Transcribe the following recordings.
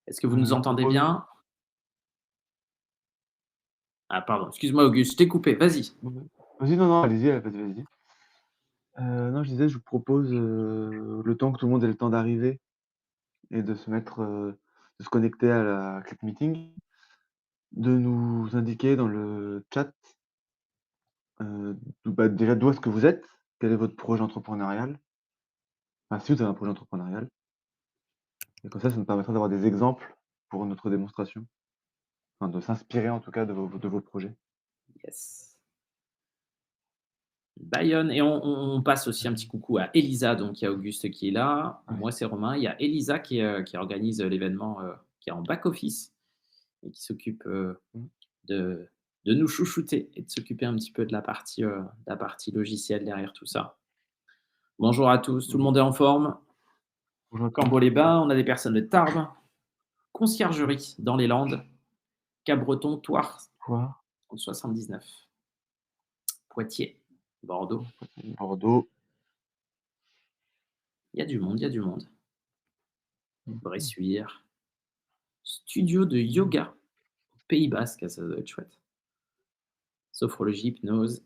Est-ce que vous nous Je entendez propose bien? Ah pardon, excuse-moi Auguste, je t'ai coupé, vas-y. vas-y, non, non, allez-y, vas-y. Non, je disais, je vous propose, le temps que tout le monde ait le temps d'arriver et de se mettre, de se connecter à la Click Meeting, de nous indiquer dans le chat, déjà d'où est-ce que vous êtes? Quel est votre projet entrepreneurial? Enfin, si vous avez un projet entrepreneurial et comme ça nous permettra d'avoir des exemples pour notre démonstration. Enfin, de s'inspirer en tout cas de vos projets. Yes. Bayonne et on passe aussi un petit coucou à Elisa, donc il y a Auguste qui est là, Ouais. moi c'est Romain, il y a Elisa qui organise l'événement, qui est en back office et qui s'occupe, Mmh. de de nous chouchouter et de s'occuper un petit peu de la partie logicielle derrière tout ça. Bonjour à tous, tout le Mmh. monde est en forme? Bonjour à tous. Cambo-les-Bains, on a des personnes de Tarbes, Conciergerie dans les Landes, Cabreton, Thouars, Quoi? en 79, Poitiers, Bordeaux. Bordeaux. Il y a du monde, il y a du monde. Mmh. Bressuire, studio de Mmh. yoga, Pays Basque, ça doit être chouette. Sophrologie, hypnose.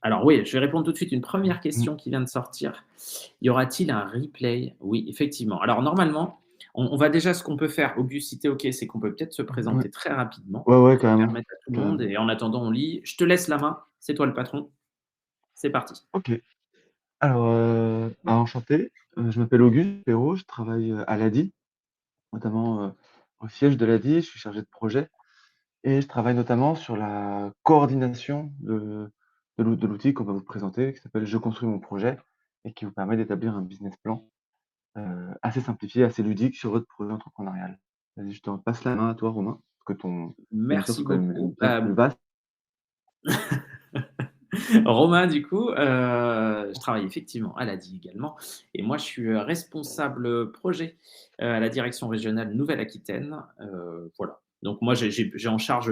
Alors oui, je vais répondre tout de suite une première Mmh. question qui vient de sortir. Y aura-t-il un replay? Oui, effectivement. Alors normalement, on va déjà ce qu'on peut faire, Auguste, si tu es OK, c'est qu'on peut peut-être se Ouais. présenter très rapidement Ouais, ouais, pour carrément, permettre à tout le monde carrément. et en attendant, on lit. Je te laisse la main, c'est toi le patron. C'est parti. OK. Alors, enchanté, je m'appelle Auguste Perrault, je travaille, à l'ADI, notamment, au siège de l'ADI, je suis chargé de projet et je travaille notamment sur la coordination de l'outil qu'on va vous présenter, qui s'appelle «Je construis mon projet» et qui vous permet d'établir un business plan, assez simplifié, assez ludique sur votre projet entrepreneurial. Vas-y, je te passe la main à toi Romain, parce que ton émission, Merci c'est quand même beaucoup. bien plus vaste. Romain, du coup, je travaille effectivement à l'ADI également et moi, je suis, responsable, projet, à la direction régionale Nouvelle-Aquitaine, voilà. Donc moi, j'ai en charge,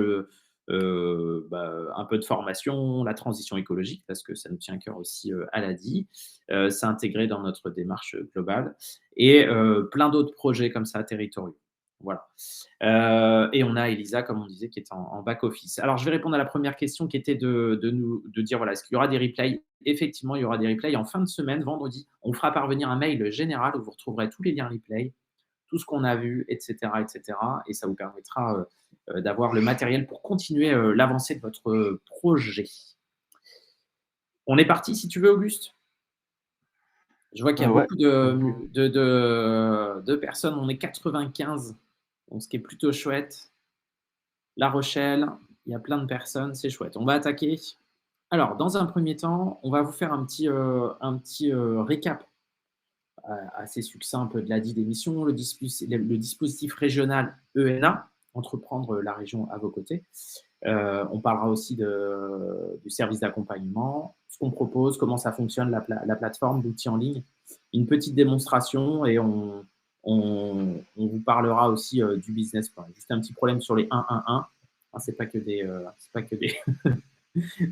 un peu de formation, la transition écologique parce que ça nous tient à cœur aussi, à l'ADI. C'est intégré dans notre démarche, globale et plein d'autres projets comme ça territoriaux. Voilà. Et on a Elisa, comme on disait, qui est en back office. Alors, je vais répondre à la première question qui était de dire voilà, est-ce qu'il y aura des replays? Effectivement, il y aura des replays en fin de semaine, vendredi. On fera parvenir un mail général où vous retrouverez tous les liens replay, tout ce qu'on a vu, etc., etc. Et ça vous permettra d'avoir le matériel pour continuer l'avancée de votre projet. On est parti, si tu veux, Auguste. Je vois qu'il y a Ouais, beaucoup vas-y. de personnes. On est 95, donc ce qui est plutôt chouette. La Rochelle, il y a plein de personnes, c'est chouette. On va attaquer. Alors, dans un premier temps, on va vous faire un petit récap assez succinct un peu de la dit d'émission, le dispositif régional ENA, entreprendre la région à vos côtés. On parlera aussi du service d'accompagnement, ce qu'on propose, comment ça fonctionne, la plateforme d'outils en ligne, une petite démonstration et on vous parlera aussi du business plan. Juste un petit problème sur les 1-1-1. Hein, c'est pas que des, c'est pas que des,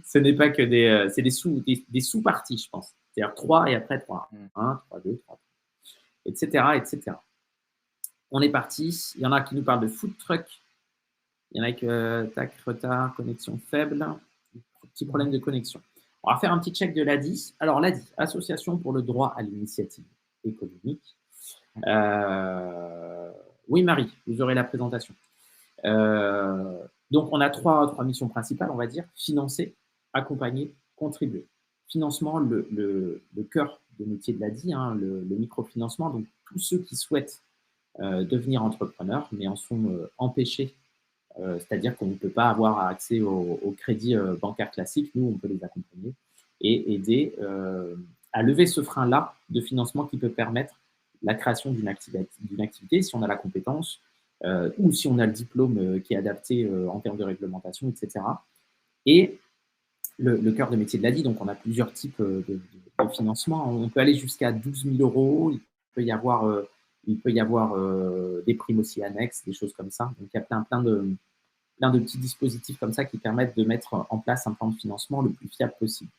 ce n'est pas que c'est des sous-parties, je pense. C'est-à-dire 3 et après 3. Mmh. 1, 3, 2, 3, etc., etc. On est parti. Il y en a qui nous parlent de food truck. Il y en a qui, tac, retard, connexion faible, petit problème Mmh. de connexion. On va faire un petit check de l'ADI. Alors, l'ADI, Association pour le droit à l'initiative économique. Euh, oui, Marie, vous aurez la présentation. Donc, on a trois missions principales, on va dire financer, accompagner, contribuer. Financement, le cœur de métier de l'ADI, hein, le microfinancement. Donc, tous ceux qui souhaitent devenir entrepreneurs, mais en sont empêchés, c'est-à-dire qu'on ne peut pas avoir accès au crédit bancaire classique. Nous, on peut les accompagner et aider à lever ce frein-là de financement qui peut permettre la création d'une activité si on a la compétence ou si on a le diplôme qui est adapté en termes de réglementation, etc. Et le cœur de métier de l'ADI, donc on a plusieurs types de financement. On peut aller jusqu'à 12 000 euros. Il peut y avoir des primes aussi annexes, des choses comme ça. Donc il y a plein de petits dispositifs comme ça qui permettent de mettre en place un plan de financement le plus fiable possible.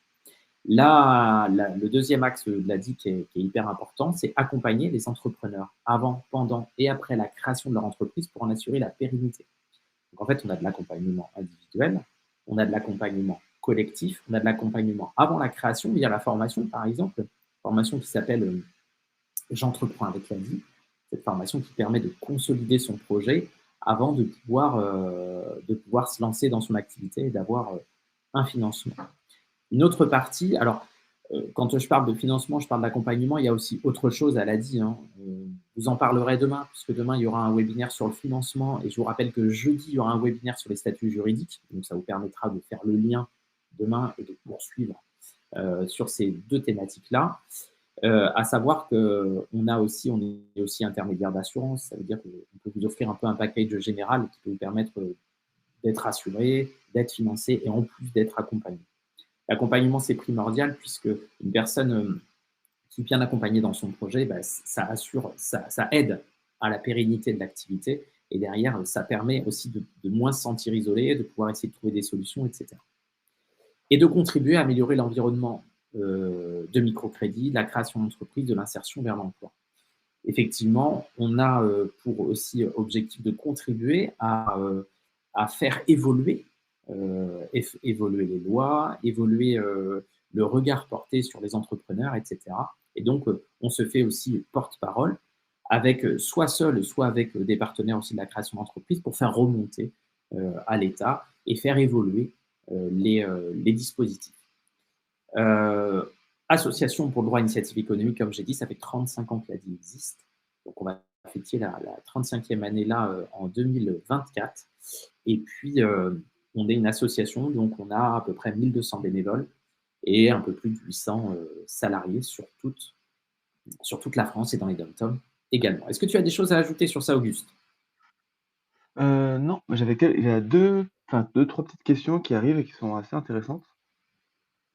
Le deuxième axe de l'ADI qui est hyper important, c'est accompagner les entrepreneurs avant, pendant et après la création de leur entreprise pour en assurer la pérennité. Donc en fait, on a de l'accompagnement individuel, on a de l'accompagnement collectif, on a de l'accompagnement avant la création via la formation, par exemple, formation qui s'appelle J'entreprends avec l'ADI, cette formation qui permet de consolider son projet avant de pouvoir se lancer dans son activité et d'avoir un financement. Une autre partie, alors quand je parle de financement, je parle d'accompagnement, il y a aussi autre chose, elle a dit. Hein. Vous en parlerez demain, puisque demain, il y aura un webinaire sur le financement. Et je vous rappelle que jeudi, il y aura un webinaire sur les statuts juridiques. Donc, ça vous permettra de faire le lien demain et de poursuivre sur ces deux thématiques-là. À savoir on est aussi intermédiaire d'assurance. Ça veut dire qu'on peut vous offrir un peu un package général qui peut vous permettre d'être assuré, d'être financé et en plus d'être accompagné. L'accompagnement, c'est primordial puisque une personne qui est bien accompagnée dans son projet, bah, ça aide à la pérennité de l'activité et derrière, ça permet aussi de moins se sentir isolé, de pouvoir essayer de trouver des solutions, etc. Et de contribuer à améliorer l'environnement de microcrédit, de la création d'entreprise, de l'insertion vers l'emploi. Effectivement, on a pour aussi objectif de contribuer à faire évoluer les lois, évoluer le regard porté sur les entrepreneurs, etc. Et donc, on se fait aussi porte-parole avec soit seul, soit avec des partenaires aussi de la création d'entreprise pour faire remonter à l'État et faire évoluer les dispositifs. Euh, Association pour le droit à l'initiative économique, comme j'ai dit, ça fait 35 ans que l'ADI existe. Donc, on va fêter la 35e année là en 2024. Et puis, on est une association, donc on a à peu près 1200 bénévoles et un peu plus de 800 salariés sur toute la France et dans les dom-toms également. Est-ce que tu as des choses à ajouter sur ça, Auguste? Non, il y a 2, enfin 2-3 petites questions qui arrivent et qui sont assez intéressantes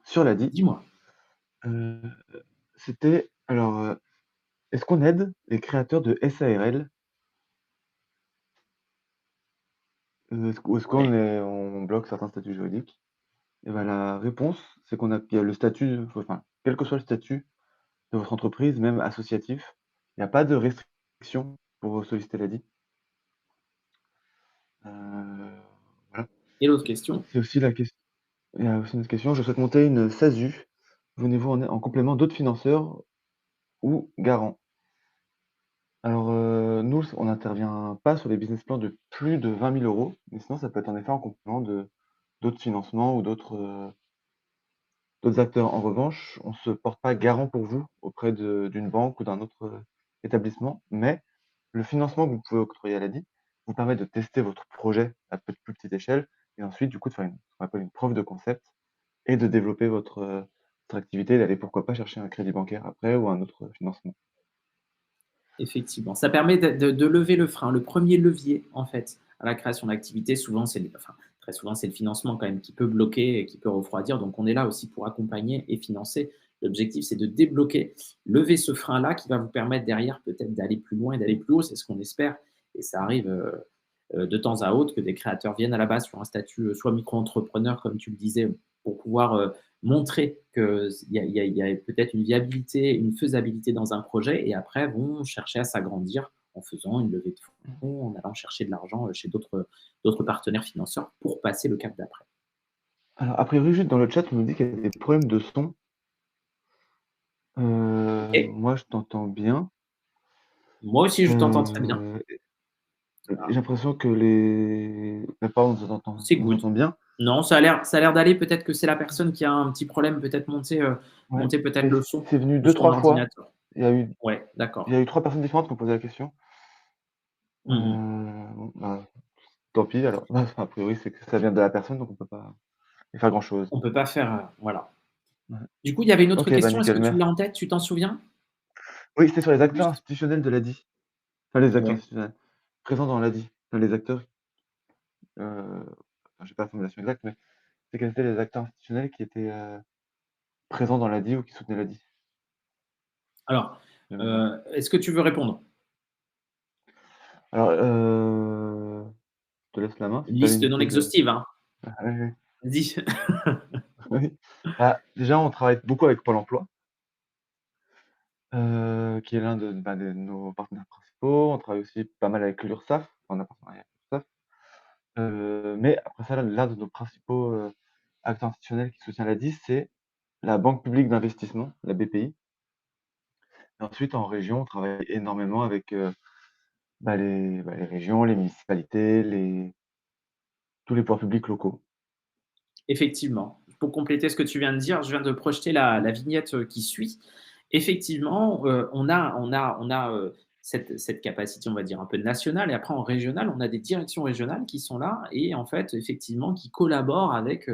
sur l'ADI. Dis-moi. Heu, C'était alors, est-ce qu'on aide les créateurs de SARL? Est-ce qu'on Ouais. on bloque certains statuts juridiques? Et bah, la réponse, c'est qu'il y a le statut, enfin, quel que soit le statut de votre entreprise, même associatif, il n'y a pas de restriction pour solliciter l'ADI. Voilà. Et l'autre question? C'est aussi la ques Il y a aussi une autre question: «Je souhaite monter une SASU. Venez-vous en complément d'autres financeurs ou garants?» Alors, nous, on n'intervient pas sur les business plans de plus de 20 000 €, mais sinon ça peut être en effet en complément de d'autres financements ou d'autres acteurs. En revanche, on ne se porte pas garant pour vous auprès d'une banque ou d'un autre, établissement, mais le financement que vous pouvez octroyer à l'ADI vous permet de tester votre projet à plus petite échelle et ensuite du coup de faire ce qu'on appelle une preuve de concept et de développer votre activité et d'aller pourquoi pas chercher un crédit bancaire après ou un autre financement. Effectivement, ça permet de lever le frein. Le premier levier, en fait, à la création d'activité, souvent, très souvent, c'est le financement quand même qui peut bloquer et qui peut refroidir. Donc, on est là aussi pour accompagner et financer. L'objectif, c'est de débloquer, lever ce frein-là qui va vous permettre derrière peut-être d'aller plus loin et d'aller plus haut. C'est ce qu'on espère. Et ça arrive de temps à autre que des créateurs viennent à la base sur un statut soit micro-entrepreneur, comme tu le disais, pour pouvoir montrer qu'il y a peut-être une viabilité, une faisabilité dans un projet et après vont chercher à s'agrandir en faisant une levée de fonds, en allant chercher de l'argent chez d'autres partenaires financeurs pour passer le cap d'après. Alors a priori, juste dans le chat, on nous dit qu'il y a des problèmes de son. Ok. Moi je t'entends bien. Moi aussi, je t'entends très bien. Heu, j'ai Ah, l'impression que la parole c'est nous good. entend bien. Non, ça a l'air d'aller. Peut-être que c'est la personne qui a un petit problème, peut-être Ouais, monter peut-être le son c'est venu de deux son trois fois. ordinateur. Il y a eu Ouais, il y d'accord. a eu 3 personnes différentes qui ont posé la question. Mhm. Bon, bah, tant pis alors. Enfin, a priori, c'est que ça vient de la personne, donc on peut pas y faire grand-chose. On peut pas faire, voilà. Ouais. Du coup, il y avait une autre OK, bah, question. Est-ce nickel, que tu l'as en tête? Tu t'en souviens? oui, c'était sur les acteurs Auguste? institutionnels de l'ADI. Enfin, les acteurs Ouais. institutionnels présents dans l'ADI. Enfin, les acteurs, enfin, j'ai pas la formulation exacte, mais c'est quels étaient les acteurs institutionnels qui étaient, présents dans l'ADI ou qui soutenaient l'ADI. Alors, Voilà. est-ce que tu veux répondre? Alors, je te laisse la main si tu as Liste une non idée de exhaustive, hein? ah, ouais, ouais. Vas-y. Oui. Bah, déjà, on travaille beaucoup avec Pôle emploi, qui est l'un de nos partenaires principaux. On travaille aussi pas mal avec l'URSSAF, enfin, on a un partenariat avec l'URSSAF. Mais après ça, l'un de nos principaux, acteurs institutionnels qui soutient l'ADI, c'est la Banque publique d'investissement, la BPI. Et ensuite, en région, on travaille énormément avec, les régions, les municipalités, tous les pouvoirs publics locaux. Effectivement. Pour compléter ce que tu viens de dire, je viens de projeter la vignette qui suit. Effectivement, on a cette capacité, on va dire, un peu nationale. Et après, en régional, on a des directions régionales qui sont là et en fait, effectivement, qui collaborent avec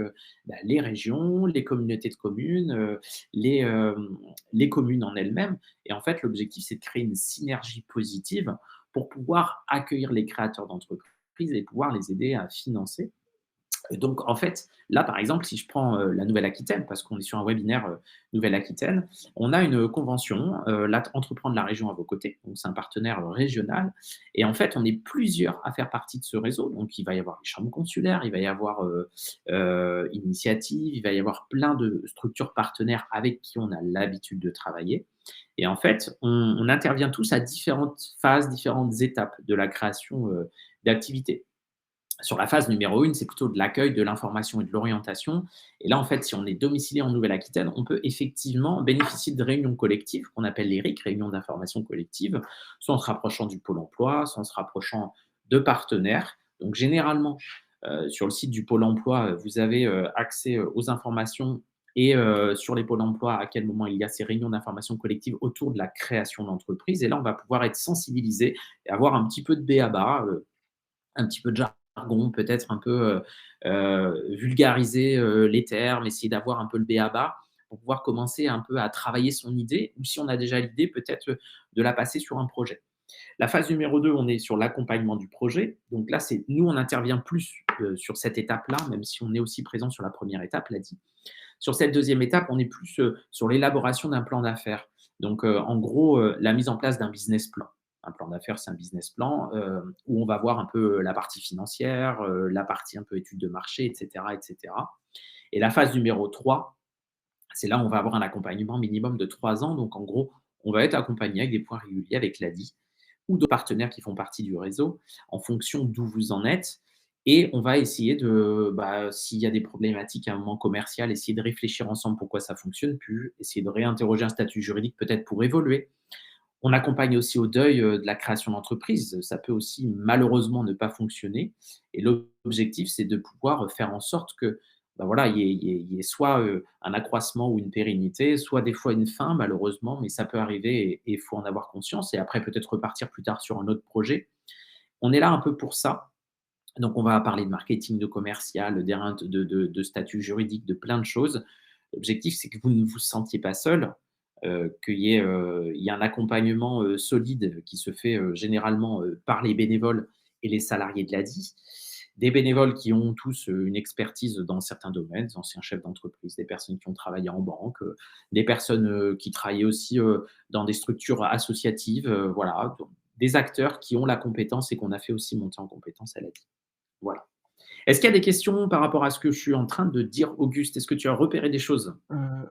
les régions, les communautés de communes, les communes en elles-mêmes. Et en fait, l'objectif, c'est de créer une synergie positive pour pouvoir accueillir les créateurs d'entreprises et pouvoir les aider à financer. Donc, en fait, là, par exemple, si je prends la Nouvelle-Aquitaine, parce qu'on est sur un webinaire Nouvelle-Aquitaine, on a une convention, Entreprendre la région à vos côtés. Donc, c'est un partenaire régional. Et en fait, on est plusieurs à faire partie de ce réseau. Donc, il va y avoir les chambres consulaires, il va y avoir Initiative, il va y avoir plein de structures partenaires avec qui on a l'habitude de travailler. Et en fait, on intervient tous à différentes phases, différentes étapes de la création d'activités. Sur la phase numéro 1, c'est plutôt de l'accueil, de l'information et de l'orientation. Et là, en fait, si on est domicilié en Nouvelle-Aquitaine, on peut effectivement bénéficier de réunions collectives qu'on appelle les RIC, réunions d'information collective, soit en se rapprochant du Pôle emploi, soit en se rapprochant de partenaires. Donc, généralement, sur le site du Pôle emploi, vous avez accès aux informations et sur les pôles emploi, à quel moment il y a ces réunions d'information collective autour de la création d'entreprise. Et là, on va pouvoir être sensibilisé et avoir un petit peu de b.a.-ba, un petit peu de jargon, peut-être un peu vulgariser les termes, essayer d'avoir un peu le b.a.-ba pour pouvoir commencer un peu à travailler son idée ou si on a déjà l'idée, peut-être de la passer sur un projet. La phase numéro 2, on est sur l'accompagnement du projet. Donc là, c'est nous, on intervient plus sur cette étape-là, même si on est aussi présent sur la première étape, l'a dit. Sur cette deuxième étape, on est plus sur l'élaboration d'un plan d'affaires. Donc, en gros, la mise en place d'un business plan. Un plan d'affaires, c'est un business plan où on va voir un peu la partie financière, la partie un peu étude de marché, etc., etc. Et la phase numéro 3, c'est là où on va avoir un accompagnement minimum de 3 ans. Donc, en gros, on va être accompagné avec des points réguliers avec l'ADI ou de partenaires qui font partie du réseau en fonction d'où vous en êtes. Et on va essayer de, s'il y a des problématiques à un moment commercial, essayer de réfléchir ensemble pourquoi ça ne fonctionne plus, essayer de réinterroger un statut juridique peut-être pour évoluer. On accompagne aussi au deuil de la création d'entreprise. Ça peut aussi malheureusement ne pas fonctionner. Et l'objectif, c'est de pouvoir faire en sorte que voilà, il y ait soit un accroissement ou une pérennité, soit des fois une fin, malheureusement, mais ça peut arriver et il faut en avoir conscience. Et après, peut-être repartir plus tard sur un autre projet. On est là un peu pour ça. Donc, on va parler de marketing, de commercial, de statut juridique, de plein de choses. L'objectif, c'est que vous ne vous sentiez pas seul, qu'il y ait un accompagnement solide qui se fait généralement par les bénévoles et les salariés de l'ADI. Des bénévoles qui ont tous une expertise dans certains domaines, des anciens chefs d'entreprise, des personnes qui ont travaillé en banque, des personnes qui travaillaient aussi dans des structures associatives, voilà, donc, des acteurs qui ont la compétence et qu'on a fait aussi monter en compétence à l'ADI. Voilà. Est-ce qu'il y a des questions par rapport à ce que je suis en train de dire, Auguste? Est-ce que tu as repéré des choses? Heu,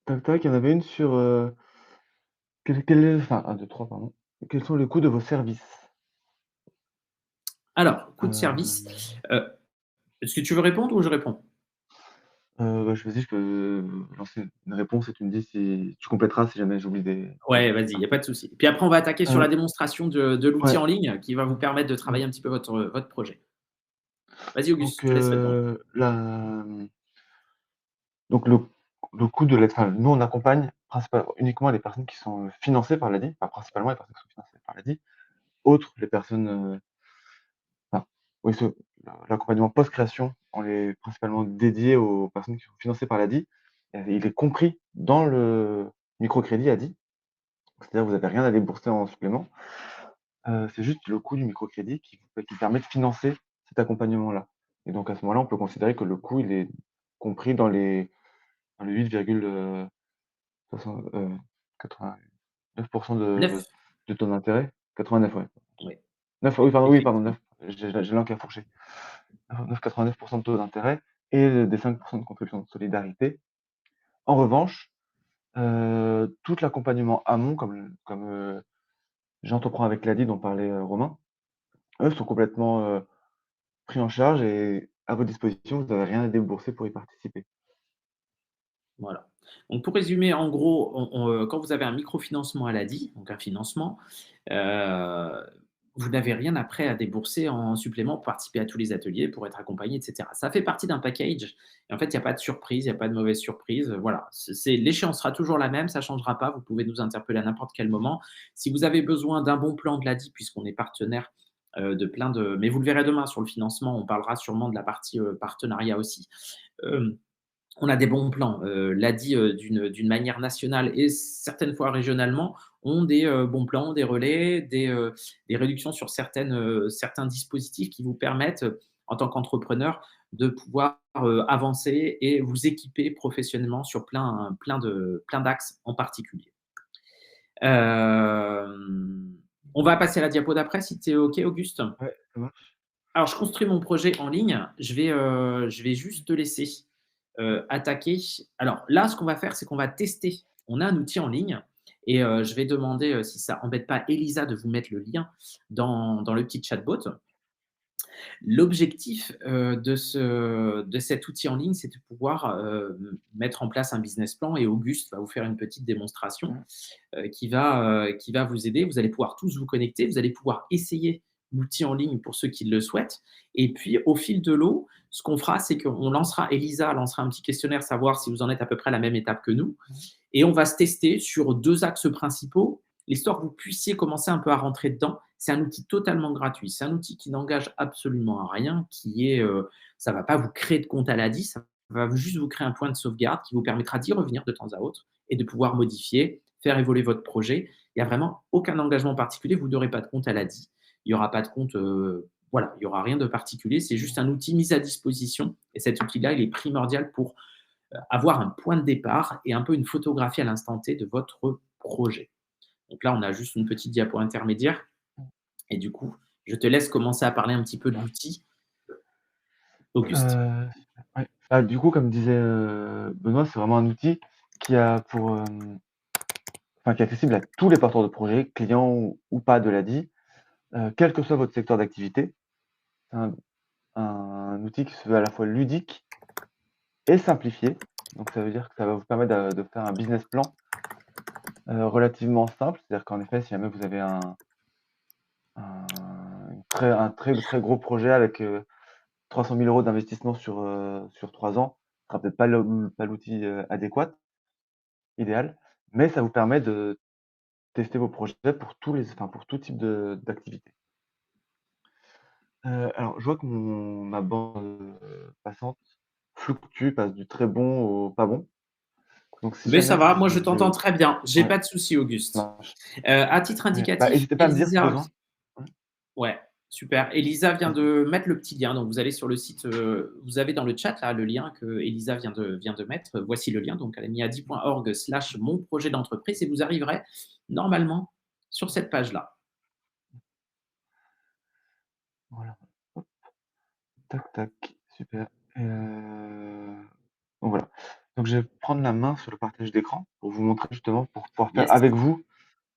tac tac, il y en avait une sur, quel est enfin 1, 2, 3 pardon. Quels sont les coûts de vos services? Alors, coût de service, Heu, heu, est-ce que tu veux répondre ou je réponds? je vas-y, je peux lancer une réponse et tu me dis si tu compléteras si jamais j'oublie des Ouais, vas-y, il y a pas parties. de souci. Puis après, on va attaquer sur la Heu, démonstration de l'outil ouais, en ligne qui va vous permettre de mmh, travailler un petit peu votre projet. Vas-y, Auguste, donc je te laisse répondre. donc le coût de l'aide enfin, nous on accompagne uniquement les personnes qui sont, financées par l'ADI, enfin principalement les personnes qui sont financées par l'ADI. Autres, les personnes, enfin, oui, l'accompagnement post-création, on est principalement dédié aux personnes qui sont financées par l'ADI et il est compris dans le microcrédit ADI. C'est-à-dire vous avez rien à débourser en supplément. C'est juste le coût du microcrédit qui permet de financer cet accompagnement-là et donc à ce moment-là, on peut considérer que le coût, il est compris dans les 89 9. de taux d'intérêt. 89, ouais. Oui, 9, oui, pardon, effectivement. 9. J'ai la langue qui a fourché. 9,89 de taux d'intérêt et des 5 de contribution de solidarité. En revanche, tout l'accompagnement amont comme j'entreprends avec l'ADI dont parlait, Romain, eux sont complètement, pris en charge et à votre disposition, vous n'avez rien à débourser pour y participer. Voilà. Donc pour résumer, en gros, quand vous avez un microfinancement à l'ADI, donc un financement, heu, vous n'avez rien après à débourser en supplément pour participer à tous les ateliers, pour être accompagné et cetera. Ça fait partie d'un package et en fait, il y a pas de surprise, il y a pas de mauvaise surprise, voilà. C'est l'échéance sera toujours la même, ça changera pas, vous pouvez nous interpeller à n'importe quel moment. Si vous avez besoin d'un bon plan de l'ADI, puisqu'on est partenaire, de plein de mais vous le verrez demain sur le financement, on parlera sûrement de la partie, partenariat aussi. Hem On a des bons plans. L'ADI, d'une manière nationale et certaines fois régionalement, ont des, bons plans, des relais, des réductions sur certains dispositifs qui vous permettent, en tant qu'entrepreneur, de pouvoir, avancer et vous équiper professionnellement sur plein d'axes en particulier. On va passer à la diapo d'après si tu es OK, Auguste? Ouais, ça marche. Alors, je construis mon projet en ligne. Je vais juste te laisser, attaquer. Alors là, ce qu'on va faire, c'est qu'on va tester. On a un outil en ligne et je vais demander, si ça embête pas Elisa de vous mettre le lien dans le petit chatbot. L'objectif, de cet outil en ligne, c'est de pouvoir, mettre en place un business plan et Auguste va vous faire une petite démonstration Mmh. qui va vous aider. Vous allez pouvoir tous vous connecter, vous allez pouvoir essayer l'outil en ligne pour ceux qui le souhaitent. Et puis, au fil de l'eau, ce qu'on fera, c'est qu'on lancera, Elisa lancera un petit questionnaire, savoir si vous en êtes à peu près à la même étape que nous. Mmh. Et on va se tester sur 2 axes principaux, histoire que vous puissiez commencer un peu à rentrer dedans. C'est un outil totalement gratuit. C'est un outil qui n'engage absolument à rien, ça ne va pas vous créer de compte à l'ADI, ça va juste vous créer un point de sauvegarde qui vous permettra d'y revenir de temps à autre et de pouvoir modifier, faire évoluer votre projet. Il n'y a vraiment aucun engagement particulier. Vous n'aurez pas de compte à l'ADI. Il n'y aura pas de compte, voilà, il n'y aura rien de particulier. C'est juste un outil mis à disposition. Et cet outil-là, il est primordial pour avoir un point de départ et un peu une photographie à l'instant T de votre projet. Donc là, on a juste une petite diapo intermédiaire. Et du coup, je te laisse commencer à parler un petit peu de l'outil, Auguste. Ouais. Bah, du coup, comme disait, Benoît, c'est vraiment un outil qui a pour, enfin, qui est accessible à tous les porteurs de projets, clients ou pas de l'ADI, quel que soit votre secteur d'activité. C'est un outil qui se veut à la fois ludique et simplifié. Donc ça veut dire que ça va vous permettre de faire un business plan, relativement simple. C'est-à-dire qu'en effet, si jamais vous avez un très, très gros projet avec, 300 000 € d'investissement sur 3 ans, ce sera peut-être pas l'outil, adéquat, idéal, mais ça vous permet de tester vos projets pour tout type d'activité. Alors je vois que ma bande, passante fluctue, passe du très bon au pas bon. Donc si Mais ça jamais va, moi je t'entends je très bien. J'ai ouais, pas de souci, ça Auguste. marche. À titre Ouais, bah, indicatif, hésitez pas à me dire si Elisa, besoin. Ouais, ouais, super. Elisa vient vas-y. de mettre le petit lien. Donc vous allez sur le site, vous avez dans le chat là le lien que Elisa vient de mettre. Voici le lien. Donc elle a mis adi.org/ mon projet d'entreprise et vous arriverez normalement sur cette page-là. Voilà. Hop, tac, tac, super. Donc voilà. Donc je vais prendre la main sur le partage d'écran pour vous montrer justement, pour pouvoir faire Yes. avec vous,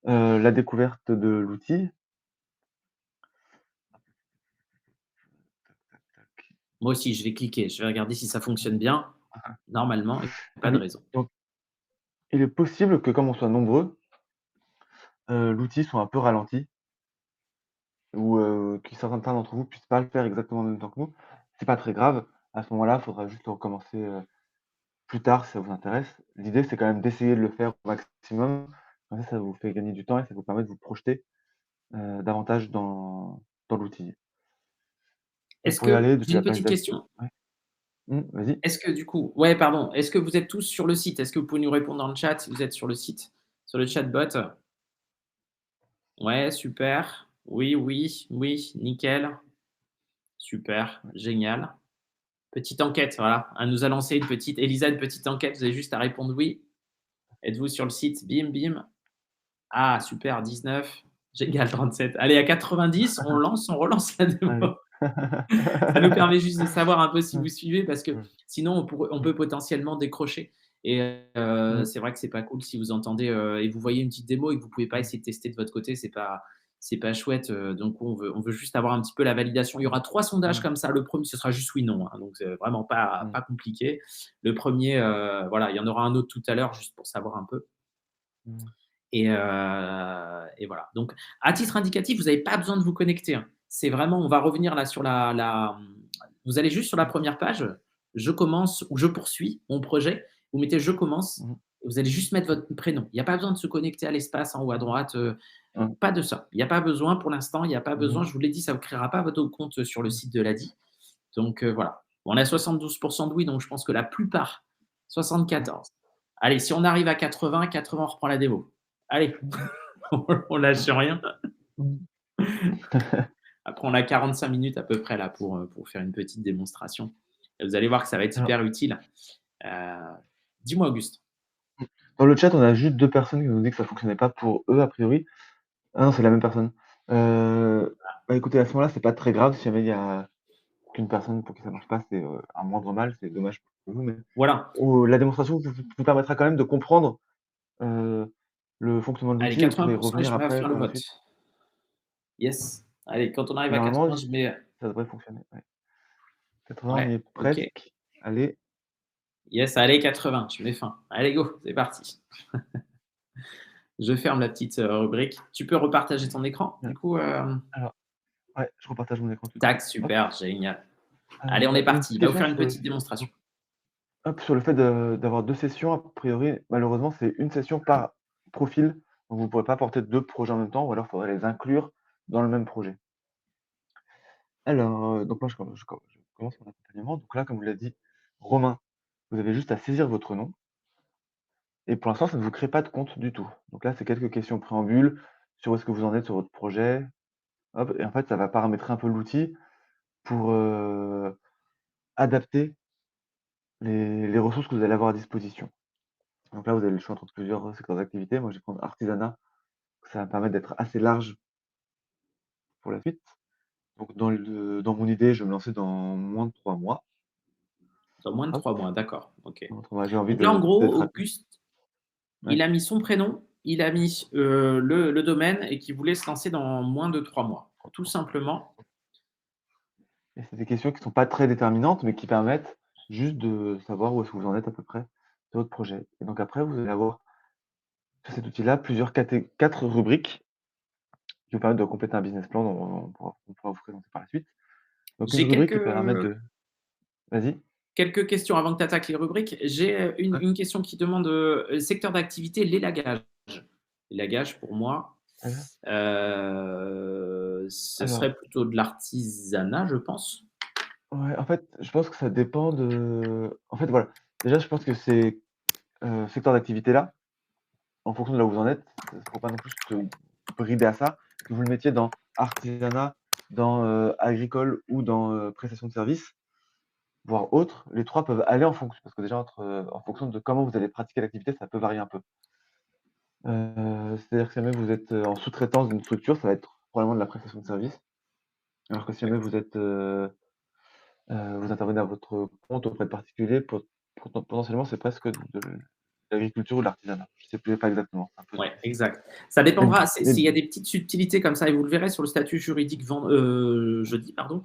la découverte de l'outil. Tac. Moi aussi, je vais cliquer. Je vais regarder si ça fonctionne bien. Normalement, il y a Ah pas de oui, raison. donc il est possible que comme on soit nombreux, l'outil soit un peu ralenti ou que certains d'entre vous puissent pas le faire exactement en même temps que nous. C'est pas très grave. À ce moment-là, il faudra juste recommencer, plus tard si ça vous intéresse. L'idée, c'est quand même d'essayer de le faire au maximum. Comme ça vous fait gagner du temps et ça vous permet de vous projeter, davantage dans l'outil. Donc Est-ce pour y que aller j'ai depuis une la page petite d'accueil, question? ouais. Vas-y. Est-ce que du coup, ouais, pardon, est-ce que vous êtes tous sur le site? Est-ce que vous pouvez nous répondre dans le chat si vous êtes sur le site, sur le chatbot? Ouais, super. Oui, oui, oui, nickel. Super, génial. Petite enquête, voilà. Elle nous a lancé une petite, Elisa, une petite enquête. Vous avez juste à répondre oui. Êtes-vous sur le site? Bim, bim. Ah, super, 19. J'égale 37. Allez, à 90, on relance la Allez, démo. Ça nous permet juste de savoir un peu si vous Mmh, suivez parce que mmh, sinon on mmh, peut potentiellement décrocher et mmh, c'est vrai que c'est pas cool si vous entendez, et vous voyez une petite démo et que vous pouvez pas mmh, essayer de tester de votre côté, c'est pas chouette, donc on veut juste avoir un petit peu la validation. Il y aura 3 sondages mmh, comme ça. Le premier ce sera juste oui, non, hein, donc c'est vraiment mmh, pas compliqué. Le premier voilà, il y en aura un autre tout à l'heure juste pour savoir un peu mmh, et voilà. Donc à titre indicatif, vous avez pas besoin de vous connecter, hein. C'est vraiment on va revenir là sur vous allez juste sur la mmh, première page, je commence ou je poursuis mon projet. Vous mettez je commence mmh, et vous allez juste mettre mmh, votre prénom. Il y a pas besoin de se connecter à l'espace en haut à droite, mmh, pas de ça. Il y a pas besoin pour l'instant, il y a pas mmh besoin. mh, Je vous l'ai dit, ça ne créera pas votre compte sur le mmh, site de l'ADI. Donc voilà. On a 72 de oui, donc je pense que la plupart mmh, 74. Allez, si on arrive à 80, on reprend la démo. Allez, mmh, on lâche rien. mmh. Après, on a 45 minutes à peu près là pour faire une petite démonstration. Et vous allez voir que ça va être Alors, hyper utile. Heu, dis-moi Auguste. dans le chat, on a juste 2 personnes qui nous ont dit que ça fonctionnait pas pour eux, a priori. Ah non, c'est la même personne. Bah, écoutez, à ce moment-là, c'est pas très grave si jamais il y a qu'une personne pour qui ça marche pas, c'est, un moindre mal, c'est dommage pour vous, mais Voilà. la démonstration vous permettra quand même de comprendre, heu, le fonctionnement de Allez, l'outil et vous pourrez 80 y et revenir je mets à après faire le par la vote. suite. Yes. Allez, quand on arrive Et à normalement, 80, je mets ça devrait fonctionner, ouais. 80, on y ouais, est OK. presque. Allez, Yes, allez 80, je mets fin. Allez go, c'est parti. Je ferme la petite, rubrique. Tu peux repartager ton écran bien. du coup, Alors, ouais, je repartage mon écran tout de Tac, suite. Hop. super, génial. Allez, on est Une parti. petite Il va vous question faire une sur le petite démonstration. hop, sur le fait de d'avoir 2 sessions, a priori, malheureusement, c'est une session par profil, donc vous ne pourrez pas porter 2 projets en même temps ou alors il faudrait les inclure dans le même projet. Alors, donc moi je commence mon accompagnement. Donc là, comme vous l'a dit Romain, vous avez juste à saisir votre nom et pour l'instant, ça ne vous crée pas de compte du tout. Donc là, c'est quelques questions préambule sur où est-ce que vous en êtes sur votre projet. Hop et en fait, ça va paramétrer un peu l'outil pour, adapter les ressources que vous allez avoir à disposition. Donc là, vous avez le choix entre plusieurs secteurs d'activité. Moi, je vais prendre artisanat, ça va me permettre d'être assez large pour la suite. Donc dans mon idée, je vais me lancer dans moins de 3 mois. Dans moins de Hop, 3 mois, d'accord, OK. moins de 3 mois, j'ai envie Donc là, en de gros, d'être rapide. Auguste, il Ouais. a mis son prénom, il a mis, le domaine et qu'il voulait se lancer dans moins de 3 mois. Tout simplement. Et c'est des questions qui sont pas très déterminantes, mais qui permettent juste de savoir où est-ce que vous en êtes à peu près de votre projet. Et donc après, vous allez avoir sur cet outil-là plusieurs 4 rubriques qui vous permettent de compléter un business plan dont on pourra vous présenter par la suite. Donc une J'ai rubrique qui permet de vas-y? quelques questions avant que tu attaques les rubriques. J'ai, Ouais. une question qui demande, secteur d'activité, l'élagage. L'élagage pour moi, Heu, ce alors, serait plutôt de l'artisanat, je pense. ouais, en fait, je pense que ça dépend en fait, voilà. Déjà, je pense que ces, secteurs d'activité-là, en fonction de là où vous en êtes, faut pas non plus se brider à ça. Que vous le mettiez dans artisanat, dans, agricole ou dans, prestation de services, voire autre, les 3 peuvent aller en fonction parce que déjà en fonction de comment vous allez pratiquer l'activité, ça peut varier un peu. C'est-à-dire que si jamais vous êtes, en sous-traitance d'une structure, ça va être probablement de la prestation de service. Alors que si jamais vous êtes, vous intervenez à votre compte auprès de particuliers, potentiellement, c'est presque de l'agriculture ou de l'artisanat. Je sais plus pas exactement, c'est un peu Ouais, subjectif. exact. Ça Mais dépendra, mais s'il y a des petites subtilités comme ça et vous le verrez sur le statut juridique jeudi, pardon,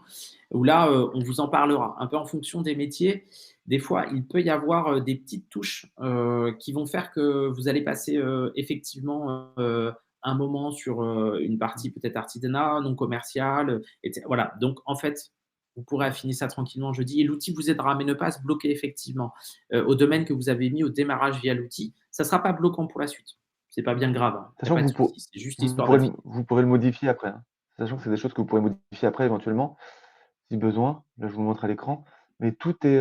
où là, on vous en parlera. Un peu en fonction des métiers, des fois, il peut y avoir, des petites touches, qui vont faire que vous allez passer, effectivement, un moment sur, une mmh, partie peut-être artisanat, non commercial, et cetera. Voilà, donc en fait, vous pourrez affiner ça tranquillement jeudi et l'outil vous aidera, mais ne pas se bloquer effectivement, au domaine que vous avez mis au démarrage via l'outil. Ça ne sera pas bloquant pour la suite. C'est pas bien grave, hein, il y a sachant pas que de souci, c'est juste histoire d'affiner. vous pourrez le modifier après, hein. Sachant que c'est des choses que vous pourrez modifier après éventuellement, si besoin. Là, je vous le montre à l'écran, mais tout est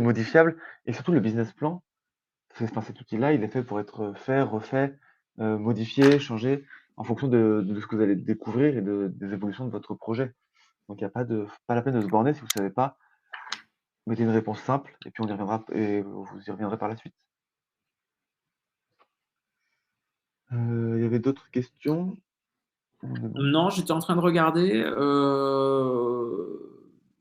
modifiable et surtout le business plan, cet outil-là, il est fait pour être fait, refait, modifié, changé en fonction de ce que vous allez découvrir et des évolutions de votre projet. Donc il y a pas la peine de se borner si vous savez pas, mettez une réponse simple et puis on y reviendra et vous y reviendrez par la suite. Il y avait d'autres questions? On est bon? Non, j'étais en train de regarder.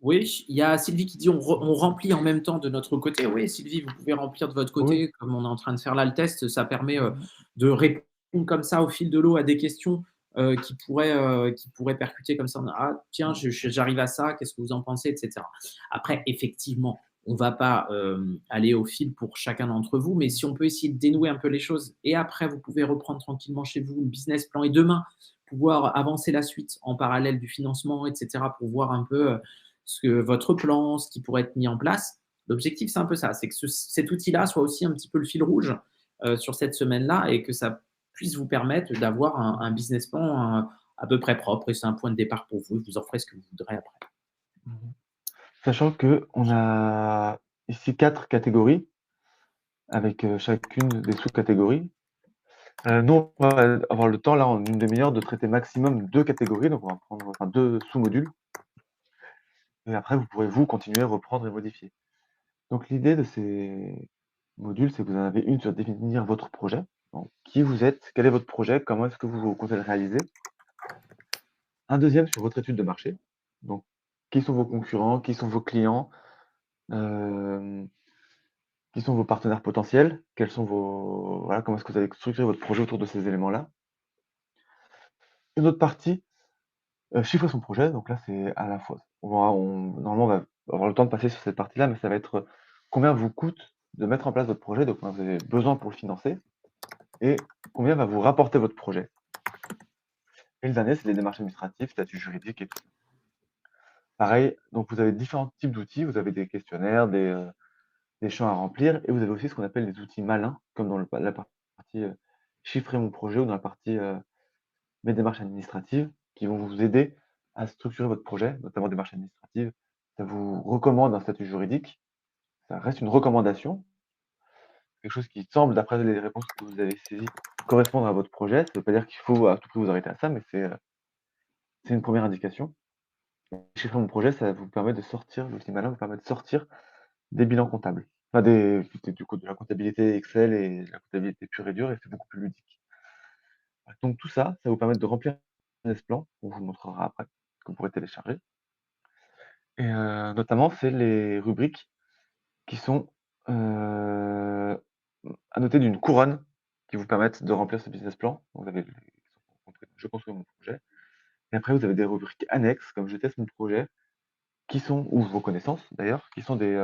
Oui, il y a Sylvie qui dit on remplit en même temps de notre côté. Oui, Sylvie, vous pouvez remplir de votre Oui. côté, comme on est en train de faire là le test. Ça permet Mmh. de répondre comme ça au fil de l'eau à des questions qui pourraient percuter comme ça. Ah, tiens, j'arrive à ça, qu'est-ce que vous en pensez, etc. Après, effectivement, on ne va pas aller au fil pour chacun d'entre vous, mais si on peut essayer de dénouer un peu les choses et après, vous pouvez reprendre tranquillement chez vous le business plan et demain, pouvoir avancer la suite en parallèle du financement, etc., pour voir un peu ce que votre plan, ce qui pourrait être mis en place. L'objectif, c'est un peu ça, c'est que cet outil-là soit aussi un petit peu le fil rouge sur cette semaine-là et que ça puisse vous permettre d'avoir un business plan à peu près propre. Et c'est un point de départ pour vous. Vous en ferez ce que vous voudrez après. Mmh. Sachant qu'on a ici 4 catégories avec, chacune des sous-catégories. Nous, on va avoir le temps là en une demi-heure de traiter maximum 2 catégories, donc on va prendre enfin 2 sous-modules et après vous pourrez vous continuer, reprendre et modifier. Donc l'idée de ces modules, c'est que vous en avez une sur définir votre projet. Donc qui vous êtes? Quel est votre projet? Comment est-ce que vous comptez le réaliser? Un deuxième sur votre étude de marché. Donc qui sont vos concurrents? Qui sont vos clients? Hem, qui sont vos partenaires potentiels? Quels sont vos voilà, comment est-ce que vous allez structurer votre projet autour de ces éléments-là? Une autre partie, chiffrer son projet, donc là, c'est à la fois normalement, on va avoir le temps de passer sur cette partie-là, mais ça va être, combien vous coûte de mettre en place votre projet, donc combien vous avez besoin pour le financer et combien va vous rapporter votre projet. Et le dernier, c'est les démarches administratives, statut juridique et tout. Pareil, donc vous avez différents types d'outils, vous avez des questionnaires, des champs à remplir et vous avez aussi ce qu'on appelle les outils malins, comme dans la partie, chiffrer mon projet ou dans la partie, mes démarches administratives qui vont vous aider à structurer votre projet, notamment démarches administratives. Ça vous recommande un statut juridique, ça reste une recommandation, quelque chose qui semble, d'après les réponses que vous avez saisies, correspondre à votre projet. Ça ne veut pas dire qu'il faut à tout prix vous arrêter à ça, mais c'est une première indication. Chiffrer mon projet, ça vous permet de sortir, l'outil malin vous permet de sortir des bilans comptables. Enfin du coup de la comptabilité Excel et de la comptabilité pure et dure et c'est beaucoup plus ludique. Donc tout ça, ça vous permet de remplir un business plan, on vous montrera après, que vous pourrez télécharger. Et notamment, c'est les rubriques qui sont, heu, annotées d'une couronne qui vous permettent de remplir ce business plan. Vous avez les je construis mon projet et après vous avez des rubriques annexes comme je teste mon projet qui sont ou vos connaissances d'ailleurs, qui sont des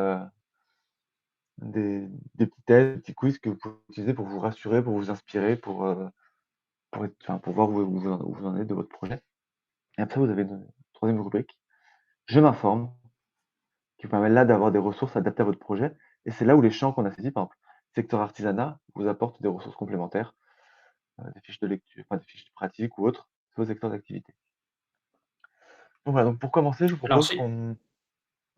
petits tests, des petits quiz que vous pouvez utiliser pour vous rassurer, pour vous inspirer, pour voir où vous en êtes de votre projet et après vous avez une 3e rubrique, je m'informe. Qui vous permet là d'avoir des ressources adaptées à votre projet et c'est là où les champs qu'on a saisis, par exemple, secteur artisanat vous apporte des ressources complémentaires, des fiches de lecture, enfin des fiches pratiques ou autres sur vos secteurs d'activité. Donc voilà, donc pour commencer, je vous Alors, propose qu'on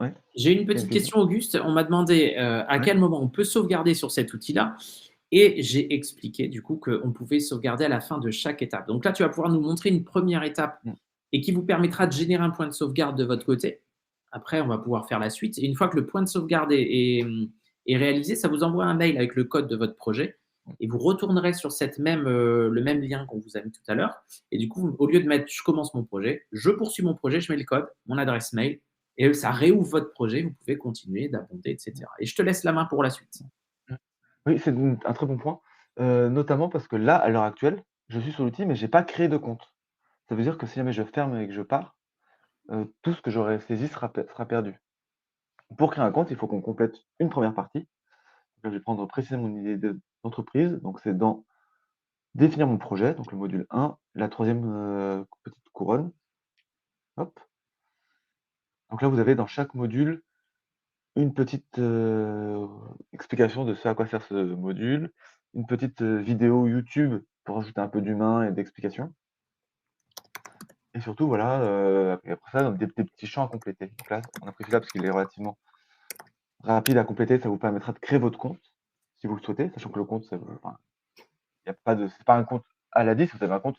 ouais, j'ai une il y a une petite question? question, Auguste. On m'a demandé à Ouais. quel moment on peut sauvegarder sur cet outil-là. Et j'ai expliqué du coup qu'on pouvait sauvegarder à la fin de chaque étape. Donc là, tu vas pouvoir nous montrer une première étape Mmh. et qui vous permettra de générer un point de sauvegarde de votre côté. Après, on va pouvoir faire la suite. Et une fois que le point de sauvegarde est réalisé, ça vous envoie un mail avec le code de votre projet. Et vous retournerez sur le même lien qu'on vous a mis tout à l'heure. Et du coup, au lieu de mettre je commence mon projet, je poursuis mon projet, je mets le code, mon adresse mail, et ça réouvre votre projet. Vous pouvez continuer d'abonder, etc. Et je te laisse la main pour la suite. Mmh. Oui, c'est un très bon point, notamment parce que là, à l'heure actuelle, je suis sur l'outil, mais j'ai pas créé de compte. Ça veut dire que si jamais je ferme et que je pars, tout ce que j'aurais saisi sera perdu. Pour créer un compte, il faut qu'on complète une première partie. Donc là, je vais prendre précisément mon idée d'entreprise, donc c'est dans définir mon projet, donc le module 1, la troisième petite couronne, hop. Donc là, vous avez dans chaque module une petite, explication de ce à quoi sert ce module, une petite, vidéo YouTube pour ajouter un peu d'humain et d'explication et surtout voilà, après ça, des petits champs à compléter. Donc là, on a pris celui-là parce qu'il est relativement rapide à compléter, ça vous permettra de créer votre compte, si vous le souhaitez, sachant que le compte, ça enfin, il y a pas de c'est pas un compte à la 10, vous avez un compte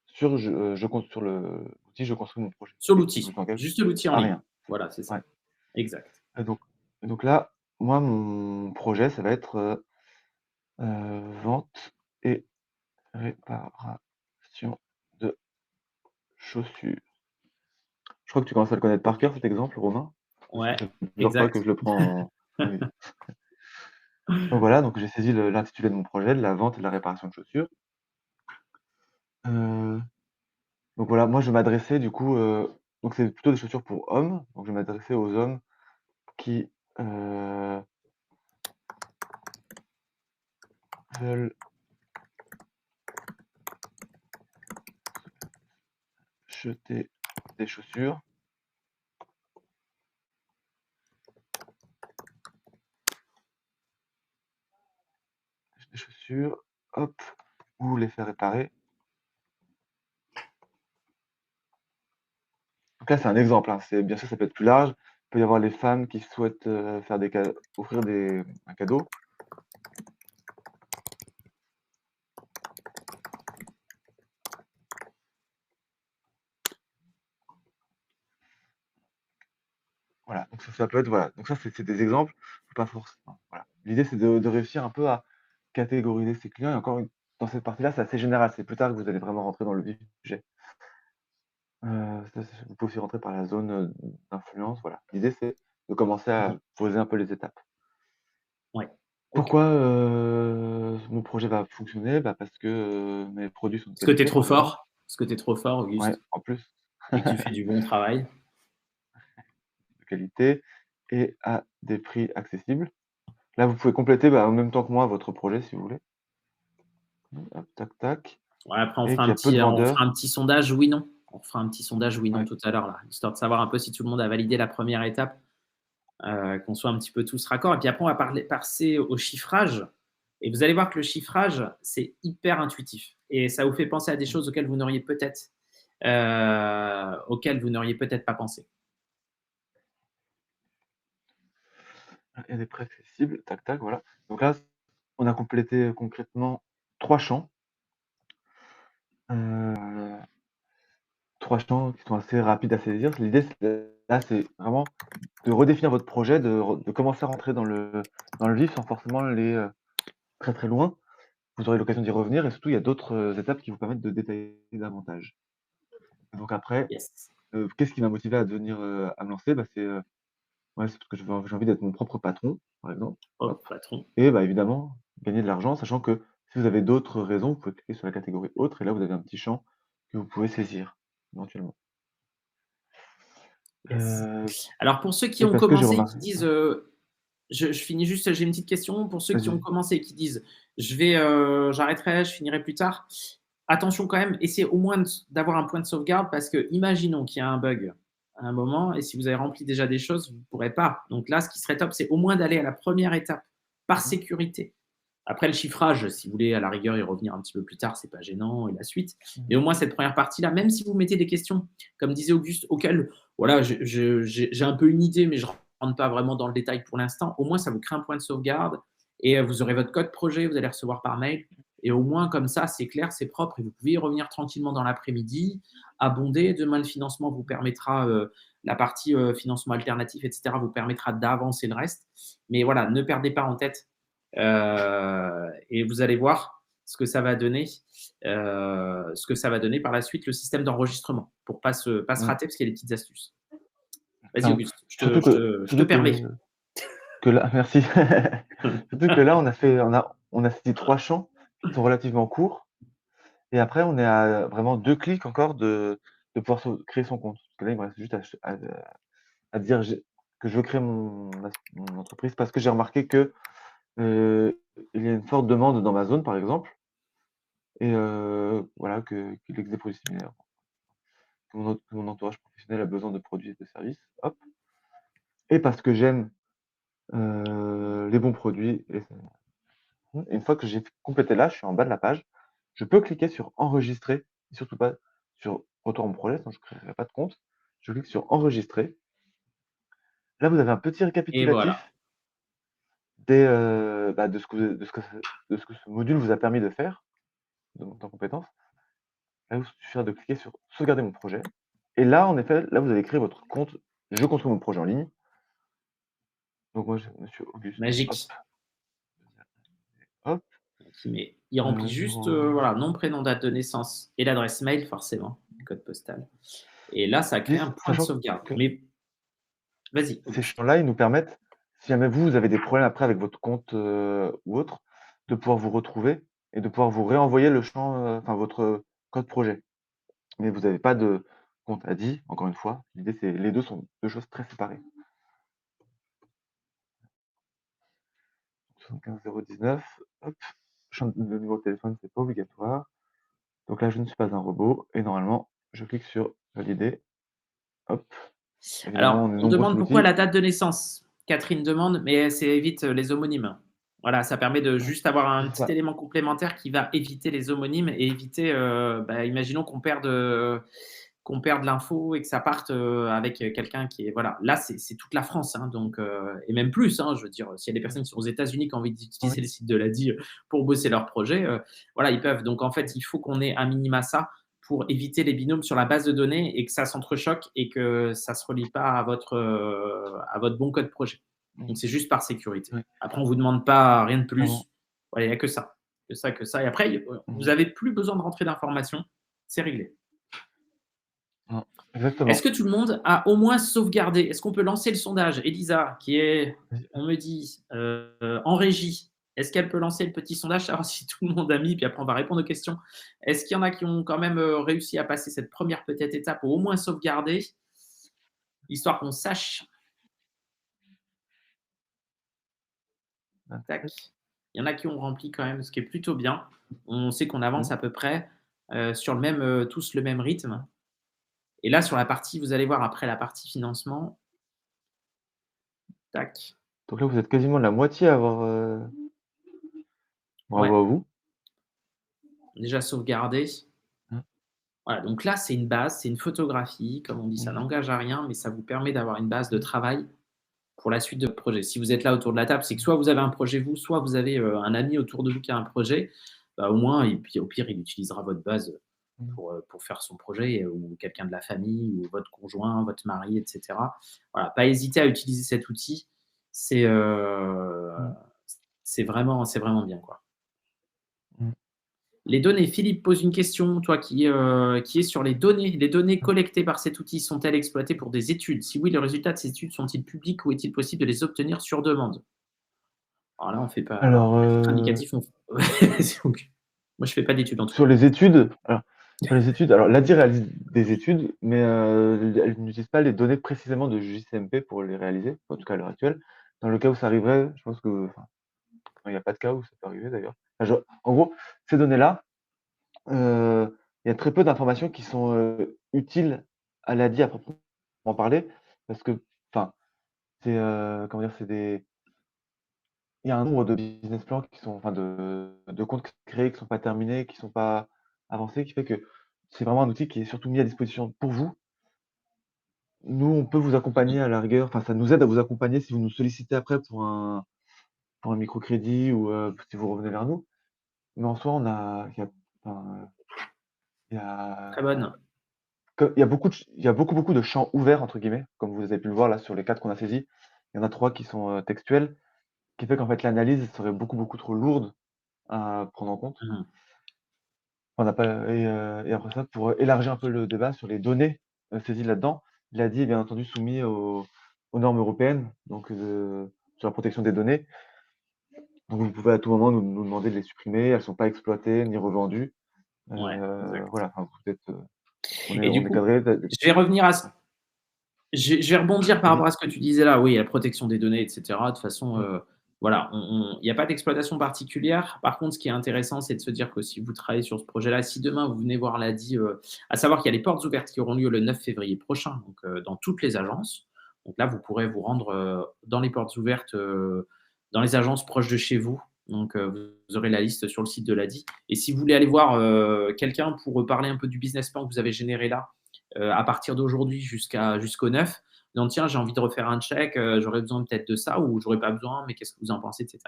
sur je compte sur le l'outil «Je construis mon projet» Sur qui vous l'outil, engage juste l'outil en à ligne. rien. Voilà, c'est ça. Ouais Exact. et donc là, moi, mon projet, ça va être, vente et réparation de chaussures. Je crois que tu commences à le connaître par cœur cet exemple, Romain, parce que Ouais, ça fait plusieurs fois que exact. je le prends oui. Donc voilà, donc j'ai saisi l'intitulé de mon projet, de la vente et de la réparation de chaussures. Heu, donc voilà, moi je vais m'adresser du coup, donc c'est plutôt des chaussures pour hommes, donc je vais m'adresser aux hommes qui, veulent jeter des chaussures. Des chaussures, hop, ou les faire réparer. Donc là, c'est un exemple, hein, c'est bien sûr, ça peut être plus large. Il peut y avoir les femmes qui souhaitent, faire des ca offrir un cadeau. Voilà, donc ça peut être voilà, donc ça, c'est des exemples, faut pas forcément voilà. L'idée, c'est de réussir un peu à catégoriser ses clients et encore une dans cette partie-là, c'est assez général, c'est plus tard que vous allez vraiment rentrer dans le vif du sujet. Ça, c'est vous pouvez aussi rentrer par la zone, d'influence, voilà. L'idée, c'est de commencer à Mmh. poser un peu les étapes. Ouais. OK. Pourquoi, mon projet va fonctionner? Bah, parce que, mes produits sont de Parce que tu es qualité, trop par exemple. fort, parce que tu es trop fort, Ouais, Auguste, en plus, et que tu fais du bon travail. de qualité et à des prix accessibles. Là, vous pouvez compléter, bah, en même temps que moi votre projet si vous voulez. Hop, tac, tac Ouais, après et qu'il y a peu de on fera un vendeurs. petit sondage oui/non. On fera un petit sondage oui/non Ouais, tout à l'heure là, histoire de savoir un peu si tout le monde a validé la première étape, qu'on soit un petit peu tous raccords et puis après on va passer au chiffrage et vous allez voir que le chiffrage, c'est hyper intuitif et ça vous fait penser à des choses auxquelles vous n'auriez peut-être pas pensé. et des prix accessibles, tac, tac, voilà. Donc là, on a complété concrètement 3 champs, heu, 3 champs qui sont assez rapides à saisir. L'idée, c'est vraiment de redéfinir votre projet, de commencer à rentrer dans le vif sans forcément aller, très, très loin. Vous aurez l'occasion d'y revenir et surtout, il y a d'autres, étapes qui vous permettent de détailler davantage. Donc après, Yes. qu'est-ce qui m'a motivé à à me lancer? Bah, ouais, c'est parce que j'ai envie d'être mon propre patron, par exemple, hop Hop, patron. et bah, évidemment, gagner de l'argent, sachant que si vous avez d'autres raisons, vous pouvez cliquer sur la catégorie autres et là, vous avez un petit champ que vous pouvez saisir, éventuellement. Yes. Heu Alors pour ceux qui et ont parce que j'ai commencé et remarqué qui disent, ouais, je finis juste, j'ai une petite question pour ceux qui vas-y, ont vas-y. commencé et qui disent: j'arrêterai, je finirai plus tard». Attention quand même, essayez au moins d'avoir un point de sauvegarde parce que imaginons qu'il y a un bug à un moment et si vous avez rempli déjà des choses, vous ne pourrez pas. Donc là, ce qui serait top, c'est au moins d'aller à la première étape par Mmh sécurité. Après le chiffrage, si vous voulez à la rigueur y revenir un petit peu plus tard, c'est pas gênant et la suite. mh. Mais au moins cette première partie-là, même si vous mettez des questions, comme disait Auguste, auxquelles voilà, j'ai un peu une idée, mais je ne rentre pas vraiment dans le détail pour l'instant. Au moins, ça vous crée un point de sauvegarde et vous aurez votre code projet, vous allez recevoir par mail. Et au moins, comme ça, c'est clair, c'est propre et vous pouvez y revenir tranquillement dans l'après-midi, abonder. Demain, le financement vous permettra, la partie financement alternatif, etc., vous permettra d'avancer le reste. Mais voilà, ne perdez pas en tête et vous allez voir ce que ça va donner par la suite le système d'enregistrement pour pas se Mmh, rater parce qu'il y a des petites astuces. Vas-y clairement. Auguste, Surtout je te permets. que là merci. Surtout que là, on a saisi 3 champs qui sont relativement courts et après on est à vraiment 2 clics encore de pouvoir créer son compte. Parce que là, il me reste juste à dire que je veux créer mon entreprise parce que j'ai remarqué que, il y a une forte demande dans ma zone, par exemple et voilà qu'il existe des produits similaires, que mon entourage professionnel a besoin de produits et de services, hop et parce que j'aime, les bons produits et et une fois que j'ai complété là, je suis en bas de la page, je peux cliquer sur enregistrer et surtout pas sur retour à mon projet, sinon je ne créerai pas de compte. Je clique sur enregistrer. Là, vous avez un petit Et voilà. récapitulatif bah, de ce que ce module vous a permis de faire, de monter en compétences. Là, il vous suffira de cliquer sur «Sauvegarder mon projet» et là, en effet, là, vous avez créé votre compte «Je construis mon projet en ligne». Donc moi, je monsieur Auguste, hop, Magique. hop, Il remplit juste numéro voilà, nom, prénom, date de naissance et l'adresse mail forcément. code postal. Et là, ça crée un point de Sachant sauvegarde. que Mais vas-y. ces champs-là, ils nous permettent, si jamais vous avez des problèmes après avec votre compte, ou autre, de pouvoir vous retrouver et de pouvoir vous réenvoyer le champ, enfin votre code projet. Mais vous avez pas de compte ADI, encore une fois. L'idée, c'est les 2 sont 2 choses très séparées. 75 019, hop, le numéro de téléphone, c'est pas obligatoire. Donc là, je ne suis pas un robot et normalement, je clique sur valider, hop. Évidemment, Alors, on est on nombreux sur demande pourquoi l'outil. la date de naissance. Catherine demande, mais ça évite les homonymes. Voilà, ça permet de Ouais, juste avoir c'est un petit ça. élément complémentaire qui va éviter les homonymes et éviter, imaginons qu'on perde l'info et que ça parte avec quelqu'un qui est. Voilà, là, c'est toute la France, hein, donc, et même plus, hein, je veux dire, s'il y a des personnes qui sont aux États-Unis qui ont envie Oui, d'utiliser le site de l'ADI pour bosser leur projet, voilà, ils peuvent. Donc, en fait, il faut qu'on ait un minima ça pour éviter les binômes sur la base de données et que ça s'entrechoque et que ça ne se relie pas à votre bon code projet. mmh, Donc, c'est juste par sécurité. oui, Après, on ne vous demande pas rien de clairement. plus. Voilà, il n'y a que ça. Que ça, que ça. Et après, vous Mmh. n'avez plus besoin de rentrer d'informations. C'est réglé. Non, Est-ce exactement. que tout le monde a au moins sauvegardé? Est-ce qu'on peut lancer le sondage? Elisa, qui est, Oui. on me dit, en régie, est-ce qu'elle peut lancer le petit sondage, savoir si tout le monde a mis, puis après on va répondre aux questions. Est-ce qu'il y en a qui ont quand même réussi à passer cette première peut-être étape ou au moins sauvegarder, histoire qu'on sache? Tac. 27. Il y en a qui ont rempli quand même, ce qui est plutôt bien. On sait qu'on avance Mmh. à peu près sur le même, tous le même rythme. Et là, sur la partie, vous allez voir après la partie financement, tac. Donc là, vous êtes quasiment la moitié à avoir, Ouais, bravo à vous. déjà sauvegardé. Mmh. Voilà, donc là, c'est une base, c'est une photographie. Comme on dit, ça Mmh. n'engage à rien, mais ça vous permet d'avoir une base de travail pour la suite de votre projet. Si vous êtes là autour de la table, c'est que soit vous avez un projet vous, soit vous avez un ami autour de vous qui a un projet. Bah, au moins, et puis au pire, il utilisera votre base Mmh. pour faire son projet, ou quelqu'un de la famille, ou votre conjoint, votre mari, etc. Voilà, pas hésiter à utiliser cet outil. C'est Mmh. c'est vraiment bien, quoi. Mmh. Les données, Philippe pose une question, toi qui est sur les données collectées par cet outil sont-elles exploitées pour des études? Si oui, les résultats de ces études sont-ils publics ou est-il possible de les obtenir sur demande? Alors là, on fait pas. Alors, Alors, à titre indicatif, on donc, moi, je fais pas d'études en tout sur cas. les études, alors l'ADI réalise des études, mais, elle n'utilise pas les données précisément de JCMP pour les réaliser, en tout cas à l'heure actuelle. Dans le cas où ça arriverait, je pense que enfin, il y a pas de cas où ça peut arriver d'ailleurs. Enfin, je en gros, ces données-là, il y a très peu d'informations qui sont, utiles à l'ADI à proprement parler parce que, enfin, c'est, comment dire? Il y a un nombre de business plans qui sont enfin de comptes créés qui sont pas terminés, qui sont pas avancés, qui fait que c'est vraiment un outil qui est surtout mis à disposition pour vous. Nous, on peut vous Mmh. accompagner à la rigueur, enfin ça nous aide à vous accompagner si vous nous sollicitez après pour un microcrédit ou, si vous revenez vers nous. Mais en soi, il y a enfin, il y Très a bonne. il y a beaucoup, beaucoup de «champs ouverts» entre guillemets, comme vous avez pu le voir là sur les 4 qu'on a saisis. Il y en a 3 qui sont, textuels, qui fait qu'en fait l'analyse serait beaucoup, beaucoup trop lourde à prendre en compte. Mmh. On n'a pas et après ça, pour élargir un peu le débat sur les données, saisies là-dedans, l'ADI est bien entendu soumis aux normes européennes, donc sur la protection des données. Donc vous pouvez à tout moment nous demander de les supprimer, elles sont pas exploitées ni revendues. Ouais, exact. Voilà, enfin vous êtes, Et du on est coup, cadré je vais revenir à ça. Je vais rebondir par rapport vas-y. à ce que tu disais là. Oui, la protection des données, et cetera. De toute façon, Mmh, voilà, il y a pas d'exploitation particulière. Par contre, ce qui est intéressant, c'est de se dire que si vous travaillez sur ce projet-là, si demain vous venez voir l'ADI, à savoir qu'il y a les portes ouvertes qui auront lieu le 9 février prochain, donc dans toutes les agences. Donc là, vous pourrez vous rendre, dans les portes ouvertes, dans les agences proches de chez vous. Donc vous aurez la liste sur le site de l'ADI. Et si vous voulez aller voir, quelqu'un pour parler un peu du business plan que vous avez généré là, à partir d'aujourd'hui jusqu'au 9, disant tiens, j'ai envie de refaire un check, j'aurais besoin peut-être de ça ou j'aurais pas besoin, mais qu'est-ce que vous en pensez, etc.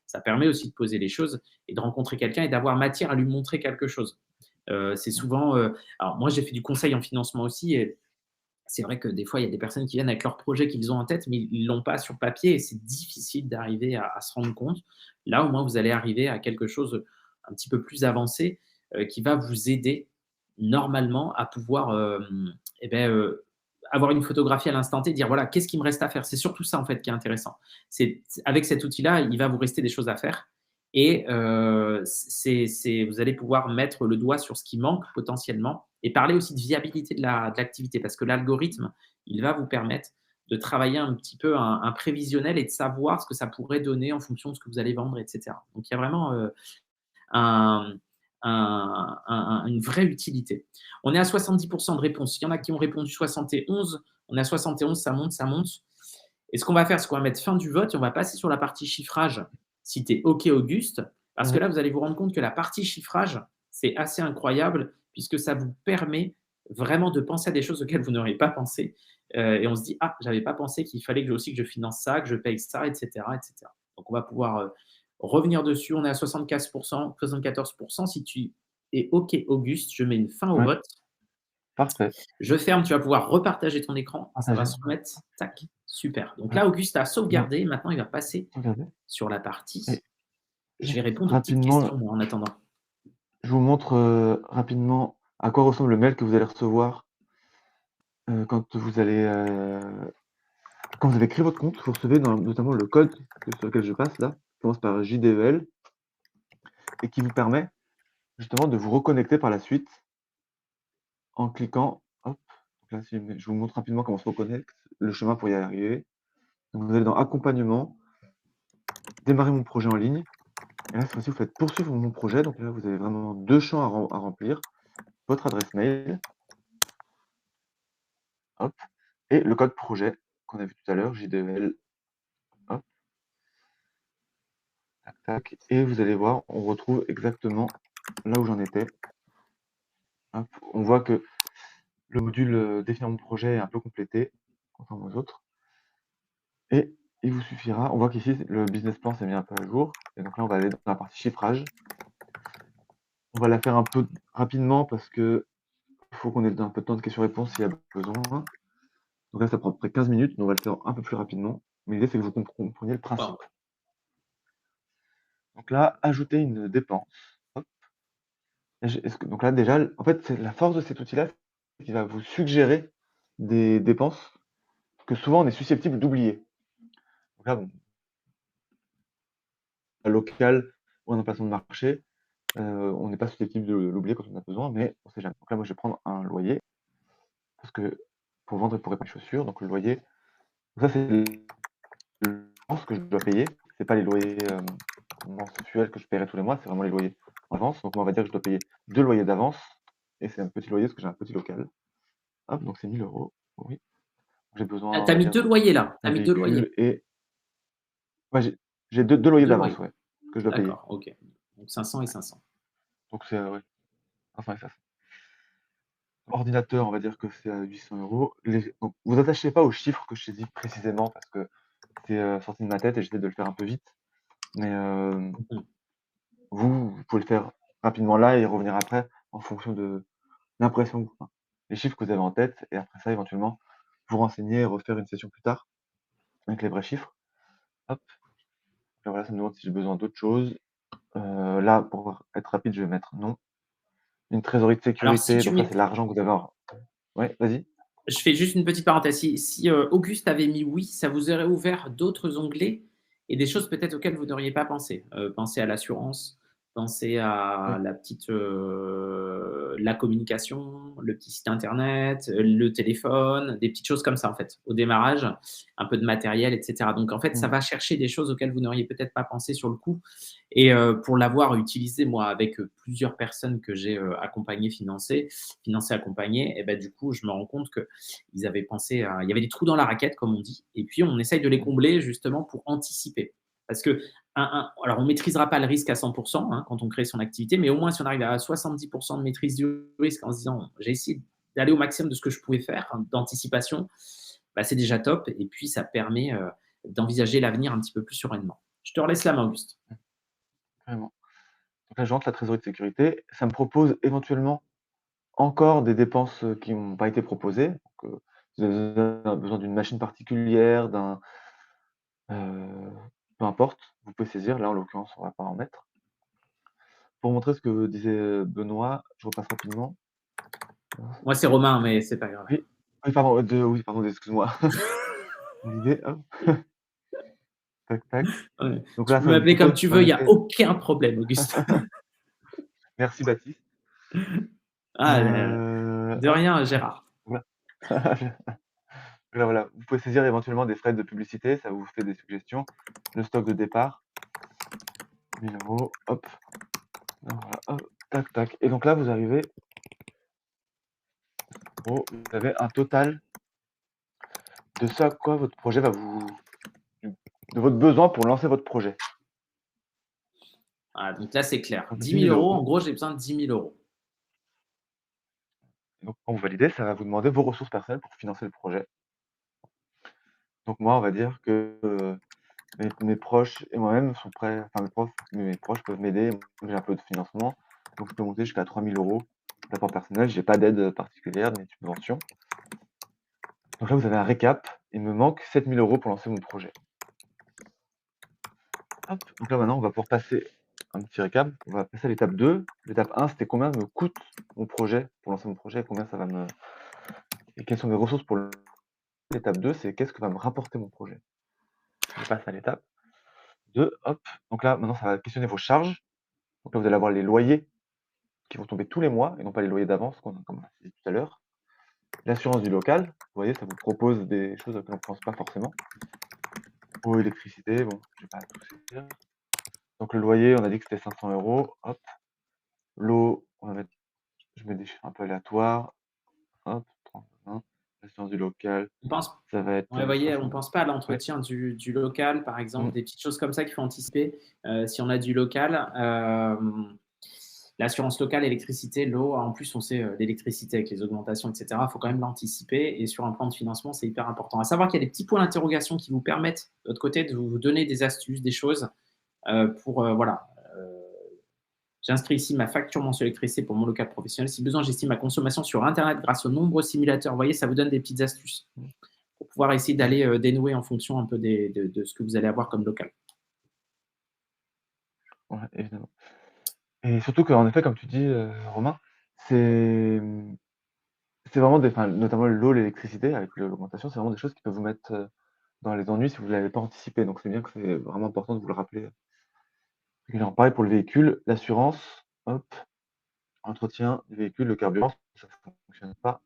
Ça permet aussi de poser les choses et de rencontrer quelqu'un et d'avoir matière à lui montrer quelque chose. C'est mmh, souvent. Alors, moi, j'ai fait du conseil en financement aussi et c'est vrai que des fois, il y a des personnes qui viennent avec leur projet qu'ils ont en tête, mais ils ne l'ont pas sur papier et c'est difficile d'arriver à se rendre compte. Là, au moins, vous allez arriver à quelque chose un petit peu plus avancé qui va vous aider normalement à pouvoir, et beh, avoir une photographie à l'instant T, dire: «Voilà, qu'est-ce qu'il me reste à faire?» C'est surtout ça, en fait, qui est intéressant. C'est avec cet outil-là, il va vous rester des choses à faire et vous allez pouvoir mettre le doigt sur ce qui manque potentiellement et parler aussi de viabilité de l'activité parce que l'algorithme, il va vous permettre de travailler un petit peu un prévisionnel et de savoir ce que ça pourrait donner en fonction de ce que vous allez vendre et cetera. Donc il y a vraiment, un une vraie utilité. On est à 70% de réponses. Il y en a qui ont répondu 71, on est à 71, ça monte, ça monte. Et ce qu'on va faire, c'est qu'on va mettre fin du vote et on va passer sur la partie chiffrage, si tu es OK, Auguste, parce que Mmh. là, vous allez vous rendre compte que la partie chiffrage, c'est assez incroyable puisque ça vous permet vraiment de penser à des choses auxquelles vous n'auriez pas pensé. Et on se dit, ah, j'avais pas pensé qu'il fallait que aussi que je finance ça, que je paye ça, etc., etc. Donc, on va pouvoir revenir dessus. On est à 75%, 74%. Si tu es OK, Auguste, je mets une fin au Ouais, vote. parfait. Je ferme, tu vas pouvoir repartager ton écran. Ça va Partager. se remettre. Tac, super. Donc Ouais. là, Auguste a Bon, sauvegardé. Maintenant, il va passer regardez sur la et partie et je vais juste répondre aux petites rapidement, questions moi, en attendant. je vous montre, rapidement à quoi ressemble le mail que vous allez recevoir, quand vous allez, quand vous avez créé votre compte. Vous recevez notamment le code sur lequel je passe là, qui commence par JDEL et qui vous permet justement de vous reconnecter par la suite en cliquant hop, donc là, si je vous montre rapidement comment on se reconnecte, le chemin pour y arriver. Donc vous allez dans accompagnement, démarrer mon projet en ligne et là, cette fois-ci, vous faites poursuivre mon projet. Donc là, vous avez vraiment 2 champs à remplir, votre adresse mail, hop, et le code projet qu'on a vu tout à l'heure, JDEL, hop, tac, tac, et vous allez voir, on retrouve exactement là où j'en étais. Hop, on voit que le module, définir mon projet est un peu complété, contrairement aux autres. Et il vous suffira, on voit qu'ici le business plan s'est mis un peu à jour et donc là on va aller dans la partie chiffrage. On va la faire un peu rapidement parce qu'il faut qu'on ait un peu de temps de questions-réponses s'il y a besoin. Donc là ça prend à peu près 15 minutes, mais on va le faire un peu plus rapidement. Mais l'idée c'est que vous compreniez le Waouh! principe. Donc là, ajouter une dépense. Hop. Est-ce que, donc là déjà, en fait, c'est la force de cet outil-là, c'est qu'il va vous suggérer des dépenses que souvent on est susceptible d'oublier. Donc là, bon, local ou un emplacement de marché, on n'est pas susceptible de l'oublier quand on a besoin, mais on sait jamais. Donc là, moi, je vais prendre un loyer parce que pour vendre et pour réparer mes chaussures, donc le loyer, ça, c'est les dépenses que je dois payer. C'est pas les loyers, mensuels que je paierai tous les mois, c'est vraiment les loyers en avance. Donc on va dire que je dois payer 2 loyers d'avance et c'est un petit loyer parce que j'ai un petit local. Hop, donc c'est 1 000 €. Oui. J'ai Ah, besoin, tu on as va mis dire, 2 loyers là, tu d'un as mis 2 loyers? véhicule et ouais, j'ai 2 loyers 2 d'avance, loyers. ouais, que je dois payer. D'accord, OK. Donc 500 et Ouais, 500. donc c'est, ouais, enfin ça. Ordinateur, on va dire que c'est à 800 €. Les donc vous attachez pas aux chiffres que je t'ai dit précisément parce que c'est, sorti de ma tête et j'essaie de le faire un peu vite. Mais, Mmh mh. vous pouvez le faire rapidement là et revenir après en fonction de l'impression enfin, les chiffres que vous avez en tête et après ça éventuellement vous renseigner et refaire une session plus tard avec les vrais chiffres. Hop, là voilà, ça me demande si j'ai besoin d'autre chose. Là pour être rapide, je vais mettre non. Une trésorerie de Alors si sécurité, tu donc ça mets c'est l'argent que vous avez en ouais, vas-y? je fais juste une petite parenthèse. Si, Auguste avait mis «oui», ça vous aurait ouvert d'autres onglets et des choses peut-être auxquelles vous n'auriez pas pensé. Pensez à l'assurance, pensez à Ouais. la petite, la communication, le petit site internet, le téléphone, des petites choses comme ça, en fait, au démarrage, un peu de matériel et cetera. Donc en fait, ça Mmh. va chercher des choses auxquelles vous n'auriez peut-être pas pensé sur le coup et pour l'avoir utilisé, moi, avec, plusieurs personnes que j'ai, accompagnées, financées, accompagnées et bah, du coup, je me rends compte que ils avaient pensé à il y avait des trous dans la raquette, comme on dit, et puis on essaye de les Mmh. combler justement pour anticiper. Parce que alors on maîtrisera pas le risque à 100% hein, quand on crée son activité, mais au moins si on arrive à 70% de maîtrise du risque en se disant j'ai essayé d'aller au maximum de ce que je pouvais faire, hein, d'anticipation, bah, c'est déjà top. Et puis ça permet d'envisager l'avenir un petit peu plus sereinement. Je te relaisse la main, Auguste. Carrément. Donc là, je rentre la trésorerie de sécurité. Ça me propose éventuellement encore des dépenses, qui n'ont pas été proposées. Donc, si vous avez besoin d'une machine particulière, heu, peu importe, vous pouvez saisir. Là, en l'occurrence, on va pas en mettre. Pour montrer ce que disait, Benoît, je repasse rapidement. Moi, c'est Romain, mais c'est pas grave. Oui, oui, pardon, excuse-moi. Validé, hop, tac, tac. Ouais. Donc Tu là, peux ça vous m'appeler comme propose tu en veux, il y a effet aucun problème, Auguste. merci Baptiste. Ah, de Hop, rien, Gérard. voilà. Là, voilà, vous pouvez saisir éventuellement des frais de publicité, ça vous fait des suggestions. Le stock de départ, 1 000 €, hop, voilà, hop, tac, tac et donc là, vous arrivez vous avez un total de ce à quoi votre projet va vous de votre besoin pour lancer votre projet. Ah, donc là, c'est clair. Donc 10 10 000 000 €, €. en gros, j'ai besoin de 10 000 €. Donc quand vous validez, ça va vous demander vos ressources personnelles pour financer le projet. Donc moi, on va dire que, mes proches et moi-même sont prêts enfin mes proches peuvent m'aider. Moi, j'ai un peu de financement, donc je peux monter jusqu'à 3 000 € d'apport personnel. J'ai pas d'aide, particulière ni de subvention. Donc là, vous avez un récap. Il me manque 7 000 € pour lancer mon projet. Hop, donc là, maintenant, on va pouvoir passer un petit récap. On va passer à l'étape 2. L'étape 1, c'était combien me coûte mon projet pour lancer mon projet, combien ça va me et quelles sont mes ressources pour l'étape 2, c'est qu'est-ce que va me rapporter mon projet? Je passe à l'étape 2, hop, donc là, maintenant, ça va questionner vos charges. Donc là, vous allez avoir les loyers qui vont tomber tous les mois et non pas les loyers d'avance comme on a dit tout à l'heure. L'assurance du local, vous voyez, ça vous propose des choses auxquelles on ne pense pas forcément. Eau, électricité, bon, je vais pas tout dire. Donc le loyer, on a dit que c'était 500 €, hop. L'eau, on va mettre je mets des chiffres un peu aléatoires, hop, 30, 20. L'assurance du local, On pense ça va être, Ouais, voyez, on 60. pense pas à Ouais, l'entretien du local, par exemple, mmh, des petites choses comme ça qu'il faut anticiper. Si on a du local, l'assurance locale, l'électricité, l'eau, en plus, on sait, l'électricité avec les augmentations, et cetera, il faut quand même l'anticiper et sur un plan de financement, c'est hyper important. À savoir qu'il y a des petits points d'interrogation qui vous permettent, de votre côté, de vous donner des astuces, des choses, pour, voilà, j'inscris ici ma facture mensuelle d'électricité pour mon local professionnel. Si besoin, j'estime ma consommation sur internet grâce aux nombreux simulateurs. Vous voyez, ça vous donne des petites astuces mmh, pour pouvoir essayer mmh, d'aller dénouer en fonction un peu de ce que vous allez avoir comme local. ouais, évidemment et surtout qu'en effet, comme tu dis, Romain, c'est, c'est vraiment des enfin, notamment l'eau, l'électricité avec l'augmentation, c'est vraiment des choses qui peuvent vous mettre, dans les ennuis si vous ne l'avez pas anticipé. Donc c'est bien que c'est vraiment important de vous le rappeler régulièrement. Pareil pour le véhicule, l'assurance, hop, entretien du véhicule, le carburant, ça ne fonctionne pas.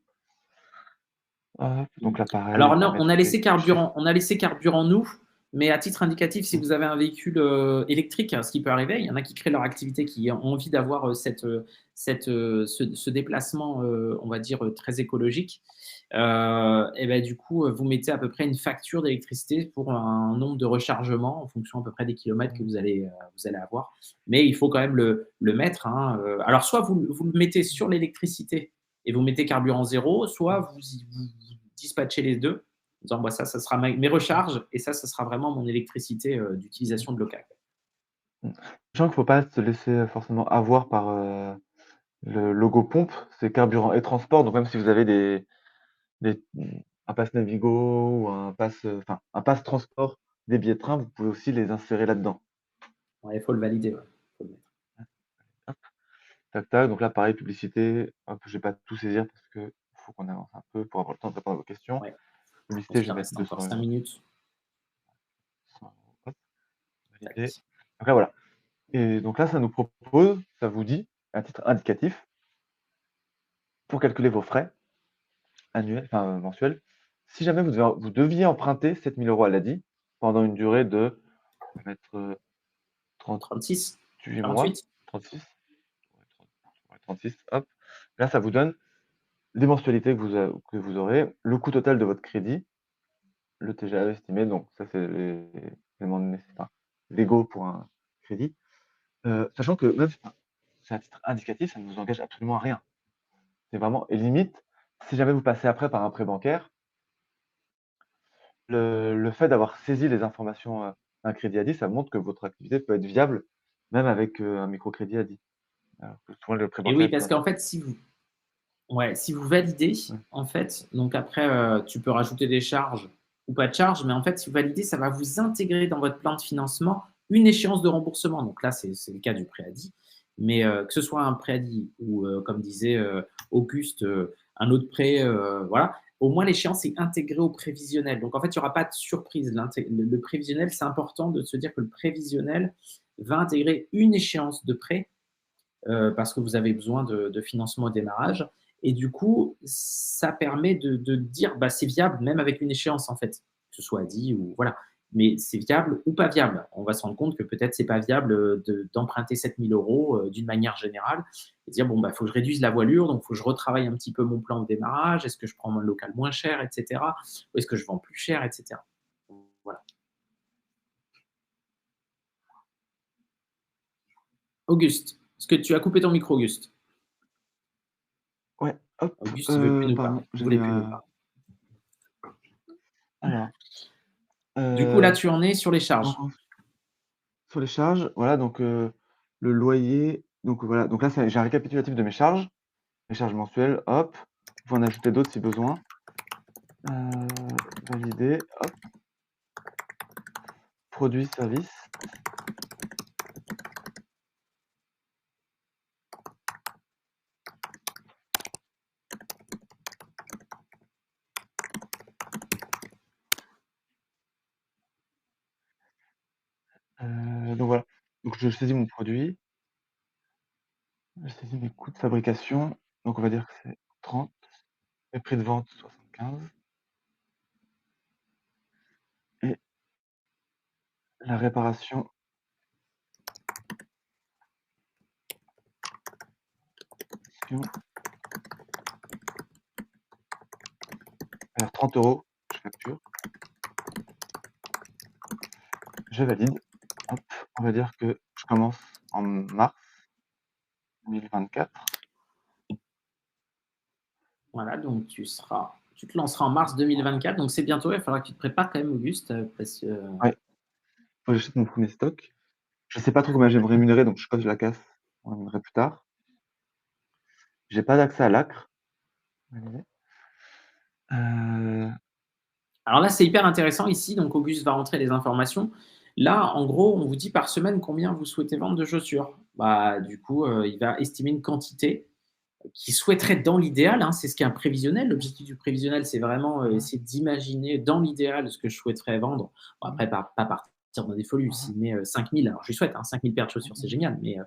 Hop, donc là pareil, Alors on va non, mettre quelques chiffres. on a laissé carburant nous, mais à titre indicatif, si Mmh, vous avez un véhicule électrique, ce qui peut arriver, il y en a qui créent leur activité, qui ont envie d'avoir ce déplacement, on va dire, très écologique. Et ben, du coup, vous mettez à peu près une facture d'électricité pour un nombre de rechargements en fonction à peu près des kilomètres que mmh, vous allez avoir. Mais il faut quand même le mettre, hein. Alors, soit vous le mettez sur l'électricité et vous mettez carburant zéro, soit mmh, vous dispatchez les deux, en disant bah, ça sera mes recharges et ça sera vraiment mon électricité mmh, d'utilisation de local. mmh. Sachant qu'il ne faut pas se laisser, forcément avoir par, le logo pompe, c'est carburant et transport, donc même si vous avez un pass Navigo ou un pass, enfin un pass transport, des billets de train, vous pouvez aussi les insérer là-dedans. Ouais, il faut le valider. Ouais. Faut le mettre. Hop, tac, tac, donc là pareil publicité, hop, je vais pas tout saisir parce qu'il faut qu'on avance un peu pour avoir le temps de répondre à vos questions. Ouais. Je pense Publicité, je qu'il vais mettre reste encore 200 5 €, minutes. 100 €, hop, valider. Tac. Après voilà et donc là, ça nous propose, ça vous dit, à titre indicatif, pour calculer vos frais annuels, enfin, mensuels, si jamais vous deviez emprunter 7 000 € à l'ADI pendant une durée de, on va mettre, 36, 38 mois, 48. 36, ouais, 30, ouais, 36, hop. Là, ça vous donne les mensualités que vous aurez, le coût total de votre crédit, le TGAE estimé, donc ça, c'est les éléments enfin, légaux pour un crédit. Sachant que même enfin, c'est à titre indicatif, ça ne vous engage absolument à rien. C'est vraiment et limite, si jamais vous passez après par un prêt bancaire, le fait d'avoir saisi les informations, d'un crédit ADI, ça montre que votre activité peut être viable même avec, un microcrédit ADI. Alors que souvent le prêt Et bancaire oui, est plus parce qu'en risqué. fait, si vous validez, Ouais. en fait, donc après, tu peux rajouter des charges ou pas de charges, mais en fait, si vous validez, ça va vous intégrer dans votre plan de financement une échéance de remboursement. Donc là, c'est le cas du préavis. Mais que ce soit un préavis ou comme disait Auguste, un autre prêt, voilà, au moins l'échéance est intégrée au prévisionnel. Donc en fait, il n'y aura pas de surprise. Le prévisionnel, c'est important de se dire que le prévisionnel va intégrer une échéance de prêt parce que vous avez besoin de financement au démarrage. Et du coup, ça permet de dire, bah, c'est viable même avec une échéance en fait, que ce soit dit ou voilà. Mais c'est viable ou pas viable. On va se rendre compte que peut-être c'est pas viable d'emprunter 7 000 euros d'une manière générale et dire bon bah faut que je réduise la voilure, donc il faut que je retravaille un petit peu mon plan au démarrage. Est-ce que je prends un local moins cher, etc. Ou est-ce que je vends plus cher, etc. Voilà. Auguste, est-ce que tu as coupé ton micro, Auguste? Ouais, hop, Auguste, il veut plus nous parler. pardon, Il j'ai voulait mis plus nous ma parler. alors, Du coup, là, heu, tu en es sur les donc charges. en sur les charges, voilà, donc le loyer, donc voilà, donc là, c'est j'ai un récapitulatif de mes charges mensuelles, hop. Vous pouvez en ajouter d'autres si besoin. Valider, hop, produits, services. Donc voilà, donc je saisis mon produit, je saisis mes coûts de fabrication, donc on va dire que c'est 30, mes prix de vente 75 et la réparation, alors 30 €, je facture, je valide. Hop, on va dire que je commence en mars 2024. Voilà, donc tu te lanceras en mars 2024, donc c'est bientôt. Il va falloir que tu te prépares quand même, Auguste, parce que Ouais, faut que j'achète mon premier stock. Je sais pas trop combien je vais me rémunérer, donc je suppose que je la casse, on rémunérer plus tard. J'ai pas d'accès à l'ACRE. Valider. Heu, alors là, c'est hyper intéressant ici, donc Auguste va rentrer les informations. Là, en gros, on vous dit par semaine combien vous souhaitez vendre de chaussures. Bah, du coup, il va estimer une quantité qu'il souhaiterait dans l'idéal, hein, c'est ce qui est un prévisionnel. L'objectif du prévisionnel, c'est vraiment essayer d'imaginer dans l'idéal ce que je souhaiterais vendre. Bon, après, pas partir dans des folies. S'il met 5 000, alors je lui souhaite, hein, 5 000 paires de chaussures, c'est génial. Mais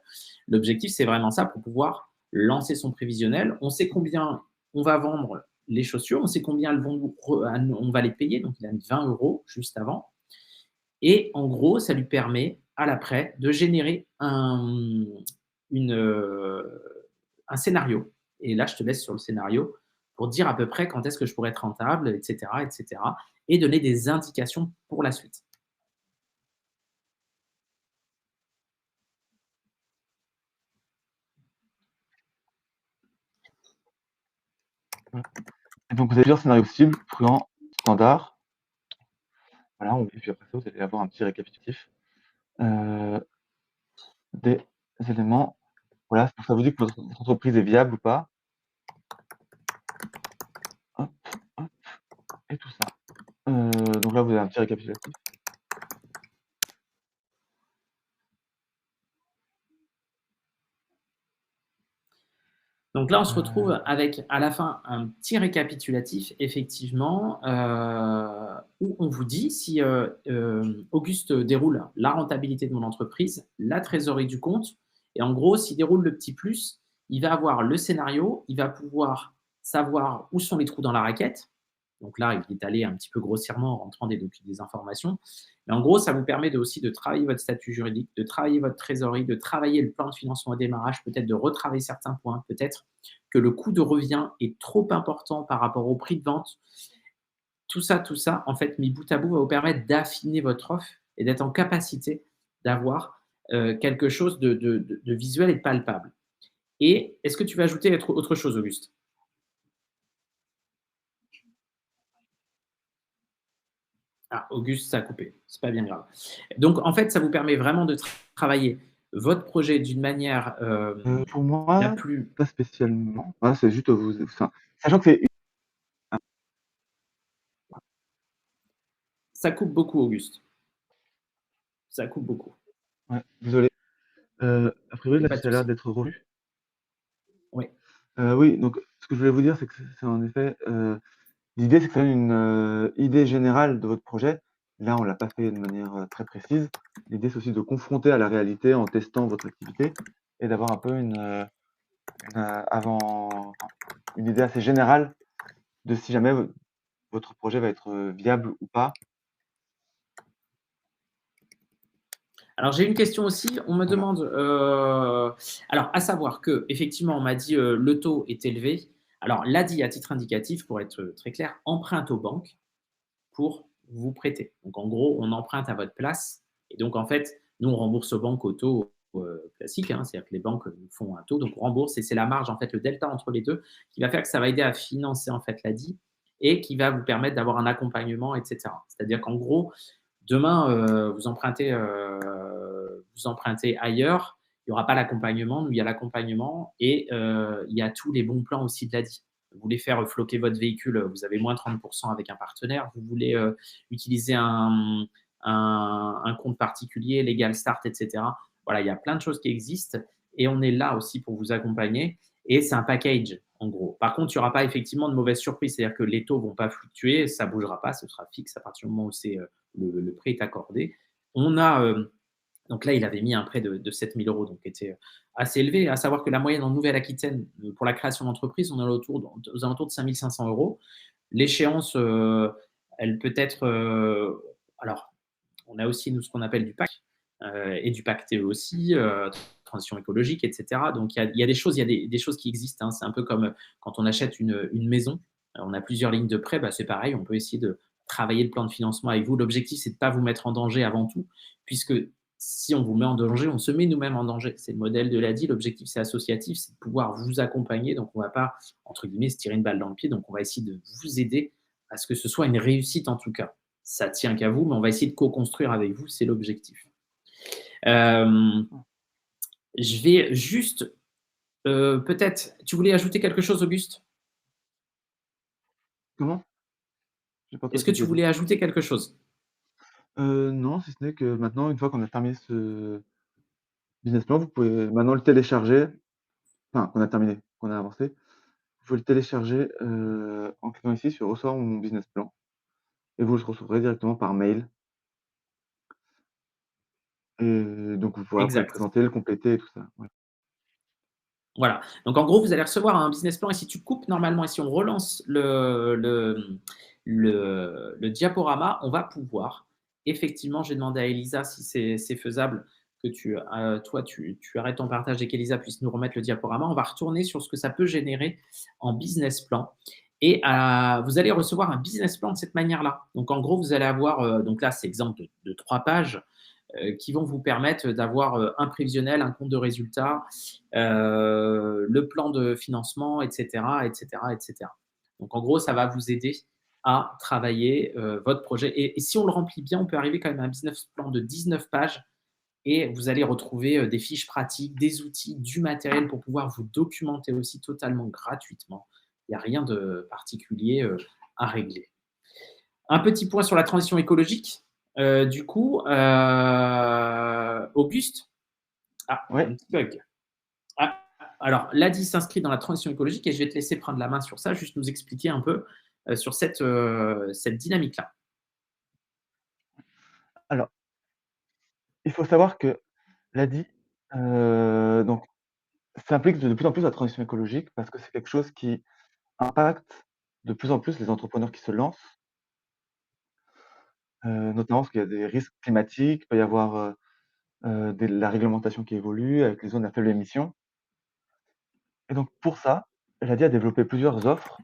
l'objectif, c'est vraiment ça pour pouvoir lancer son prévisionnel. On sait combien on va vendre les chaussures, on sait combien on va les payer. Donc, il a mis 20 euros juste avant. Et en gros, ça lui permet à l'après de générer une, un scénario. Et là, je te laisse sur le scénario pour dire à peu près quand est-ce que je pourrais être rentable, etc., etc., et donner des indications pour la suite. voilà, et donc vous avez plusieurs scénarios possibles, prudent, standard, voilà, on et puis après ça, vous allez avoir un petit récapitulatif, heu, des éléments, voilà, donc ça vous dit que votre entreprise est viable ou pas. Hop, hop et tout ça. Donc là, vous avez un petit récapitulatif. Donc là, on se Heu, retrouve avec à la fin un petit récapitulatif, effectivement, où on vous dit si Auguste déroule la rentabilité de mon entreprise, la trésorerie du compte, et en gros, s'il déroule le petit plus, il va avoir le scénario, il va pouvoir savoir où sont les trous dans la raquette. Donc là, il est allé un petit peu grossièrement en rentrant des informations. Mais en gros, ça vous permet aussi de travailler votre statut juridique, de travailler votre trésorerie, de travailler le plan de financement au démarrage, peut-être de retravailler certains points, peut-être que le coût de revient est trop important par rapport au prix de vente. Tout ça, en fait, mis bout à bout, va vous permettre d'affiner votre offre et d'être en capacité d'avoir quelque chose de visuel et de palpable. Et est-ce que tu veux ajouter autre chose, Auguste? Ah, Auguste, ça a coupé. C'est pas bien grave. Donc, en fait, ça vous permet vraiment de travailler votre projet d'une manière pour la moi, plus. pas spécialement. Voilà, c'est juste vous enfin, sachant que c'est une Ça coupe beaucoup, Auguste. Ça coupe beaucoup. ouais, désolé. A priori, Il y a là, pas de ça a l'air souci. d'être revu. Oui. Oui, donc ce que je voulais vous dire, c'est que c'est en effet, l'idée, c'est que ça donne une, idée générale de votre projet. Là, on l'a pas fait de manière, très précise. L'idée, c'est aussi de confronter à la réalité en testant votre activité et d'avoir un peu une idée assez générale de si jamais votre projet va être, viable ou pas. Alors j'ai une question aussi, on me Voilà. demande, alors à savoir qu'effectivement on m'a dit, le taux est élevé. Alors l'ADI à titre indicatif pour être, très clair, emprunte aux banques pour vous prêter. Donc en gros, on emprunte à votre place et donc en fait, nous on rembourse aux banques au taux, classique, hein. C'est-à-dire que les banques nous font un taux, donc on rembourse et c'est la marge en fait, le delta entre les 2 qui va faire que ça va aider à financer en fait l'ADI et qui va vous permettre d'avoir un accompagnement et cetera. C'est-à-dire qu'en gros, demain, vous empruntez ailleurs, il n'y aura pas l'accompagnement. Nous, il y a l'accompagnement et il y a tous les bons plans aussi de l'ADI. Vous voulez faire flotter votre véhicule, vous avez moins 30% avec un partenaire. Vous voulez utiliser un compte particulier, Legal Start, etc. Voilà, il y a plein de choses qui existent et on est là aussi pour vous accompagner. Et c'est un package, en gros. Par contre, il n'y aura pas effectivement de mauvaises surprises. C'est-à-dire que les taux ne vont pas fluctuer, ça ne bougera pas, ce sera fixe à partir du moment où le prêt est accordé. On a, donc là, il avait mis un prêt de 7 000 euros, donc qui était assez élevé. À savoir que la moyenne en Nouvelle-Aquitaine, pour la création d'entreprise, on est aux alentours de 5 500 euros. L'échéance, elle peut être. Alors, on a aussi, nous, ce qu'on appelle du PAC et du PAC TE aussi, transition écologique, etc. Donc, il y a des choses, il y a des choses qui existent. Hein. C'est un peu comme quand on achète une maison. On a plusieurs lignes de prêt, bah, c'est pareil, on peut essayer de travailler le plan de financement avec vous. L'objectif, c'est de ne pas vous mettre en danger avant tout, puisque si on vous met en danger, on se met nous-mêmes en danger. C'est le modèle de l'ADI. L'objectif, c'est associatif, c'est de pouvoir vous accompagner. Donc, on ne va pas, entre guillemets, se tirer une balle dans le pied. Donc, on va essayer de vous aider à ce que ce soit une réussite en tout cas. Ça tient qu'à vous, mais on va essayer de co-construire avec vous, c'est l'objectif. Euh, je vais juste, peut-être, tu voulais ajouter quelque chose, Auguste? Comment? J'ai pas Est-ce entendu ce que que tu tu as dit. voulais ajouter quelque chose? Non, si ce n'est que maintenant, une fois qu'on a terminé ce business plan, vous pouvez maintenant le télécharger, enfin, qu'on a terminé, qu'on a avancé. Vous pouvez le télécharger, en cliquant ici sur «Recevoir mon business plan» et vous le recevrez directement par mail et donc voilà, vous pouvez le Exact. présenter, le compléter et tout ça. Ouais. Voilà. Donc en gros, vous allez recevoir un business plan et si tu coupes normalement et si on relance le diaporama, on va pouvoir effectivement, j'ai demandé à Elisa si c'est faisable que toi, tu arrêtes ton partage et qu'Elisa puisse nous remettre le diaporama. On va retourner sur ce que ça peut générer en business plan. Et vous allez recevoir un business plan de cette manière-là. Donc en gros, vous allez avoir, donc là, c'est exemple de 3 pages qui vont vous permettre d'avoir un prévisionnel, un compte de résultats, le plan de financement, etc., etc., etc. Donc, en gros, ça va vous aider à travailler votre projet. Et si on le remplit bien, on peut arriver quand même à un business plan de 19 pages et vous allez retrouver des fiches pratiques, des outils, du matériel pour pouvoir vous documenter aussi totalement gratuitement. Il n'y a rien de particulier à régler. Un petit point sur la transition écologique. Du coup, Auguste, un Ouais, petit bug. Ah, alors, l'ADI s'inscrit dans la transition écologique et je vais te laisser prendre la main sur ça, juste nous expliquer un peu sur cette dynamique-là. alors, il faut savoir que l'ADI, donc s'implique de plus en plus la transition écologique parce que c'est quelque chose qui impacte de plus en plus les entrepreneurs qui se lancent, notamment parce qu'il y a des risques climatiques, il peut y avoir, la réglementation qui évolue avec les zones à faible émission et donc pour ça, l'ADI a développé plusieurs offres.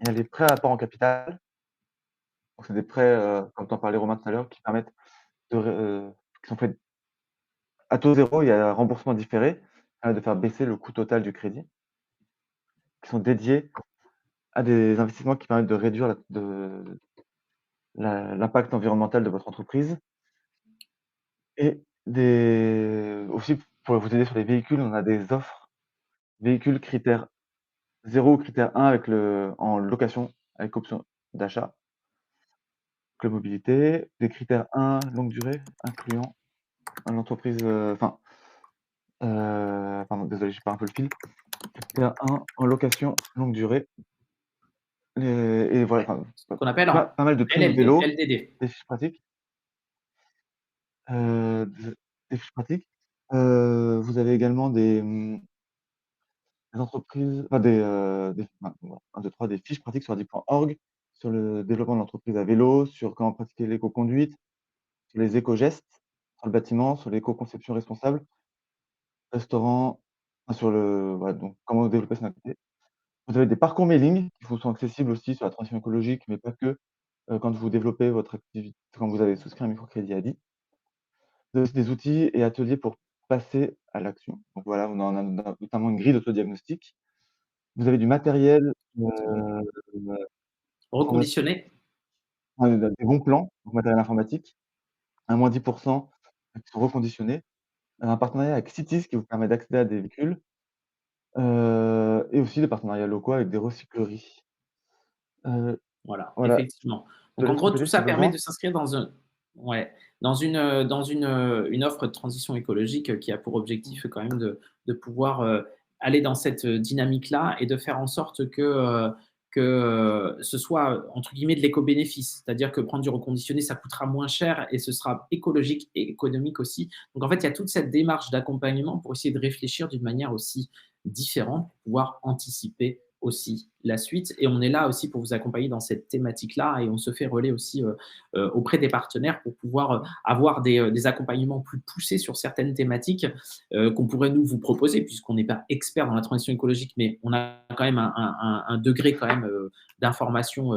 Il y a les prêts à apport en capital, donc c'est des prêts, comme tu en parlais Romain tout à l'heure, qui permettent qui sont faits à taux zéro, il y a un remboursement différé, de faire baisser le coût total du crédit, qui sont dédiés à des investissements qui permettent de réduire l'impact environnemental de votre entreprise et des aussi pour vous aider sur les véhicules, on a des offres véhicules critère 0 ou critère 1 avec en location avec option d'achat, Club Mobilité, des critères 1 longue durée incluant une entreprise, enfin Pardon, désolé, je perds un peu le fil. Et un en location longue durée. Et voilà, Ouais. enfin, Ce qu'on appelle pas un pas mal de primes LLD, vélo, LDD. des fiches pratiques, de des fiches pratiques. Vous avez également des entreprises, enfin des enfin, voilà, 1, 2, 3, des fiches pratiques sur Adi.org, sur le développement de l'entreprise à vélo, sur comment pratiquer l'éco-conduite, sur les éco-gestes, sur le bâtiment, sur l'éco-conception responsable, restaurant, enfin sur le voilà, donc comment développer son activité. Vous avez des parcours mailing qui vous sont accessibles aussi sur la transition écologique, mais pas que, quand vous développez votre activité, quand vous avez souscrit un microcrédit Adi. Vous avez aussi des outils et ateliers pour passer à l'action. Donc voilà, on a notamment une grille d'autodiagnostic. Vous avez du matériel, Exactement. heu, informatique, Reconditionné? des bons plans, donc matériel informatique, à -10 qui sont reconditionnés. Un partenariat avec Cities qui vous permet d'accéder à des véhicules, et aussi des partenariats locaux avec des recycleries. Heu, Voilà, voilà, effectivement. je Donc en laisse gros, compléter tout si ça permet besoin. de s'inscrire dans un ouais, une offre de transition écologique, qui a pour objectif, quand même de pouvoir, aller dans cette, dynamique-là et de faire en sorte que ce soit, entre guillemets «de l'éco-bénéfice». C'est-à-dire que prendre du reconditionné, ça coûtera moins cher et ce sera écologique et économique aussi. Donc en fait, il y a toute cette démarche d'accompagnement pour essayer de réfléchir d'une manière aussi différente, pour pouvoir anticiper aussi la suite. Et on est là aussi pour vous accompagner dans cette thématique-là et on se fait relais aussi auprès des partenaires pour pouvoir avoir des accompagnements plus poussés sur certaines thématiques qu'on pourrait nous vous proposer, puisqu'on n'est pas expert dans la transition écologique, mais on a quand même un degré quand même d'information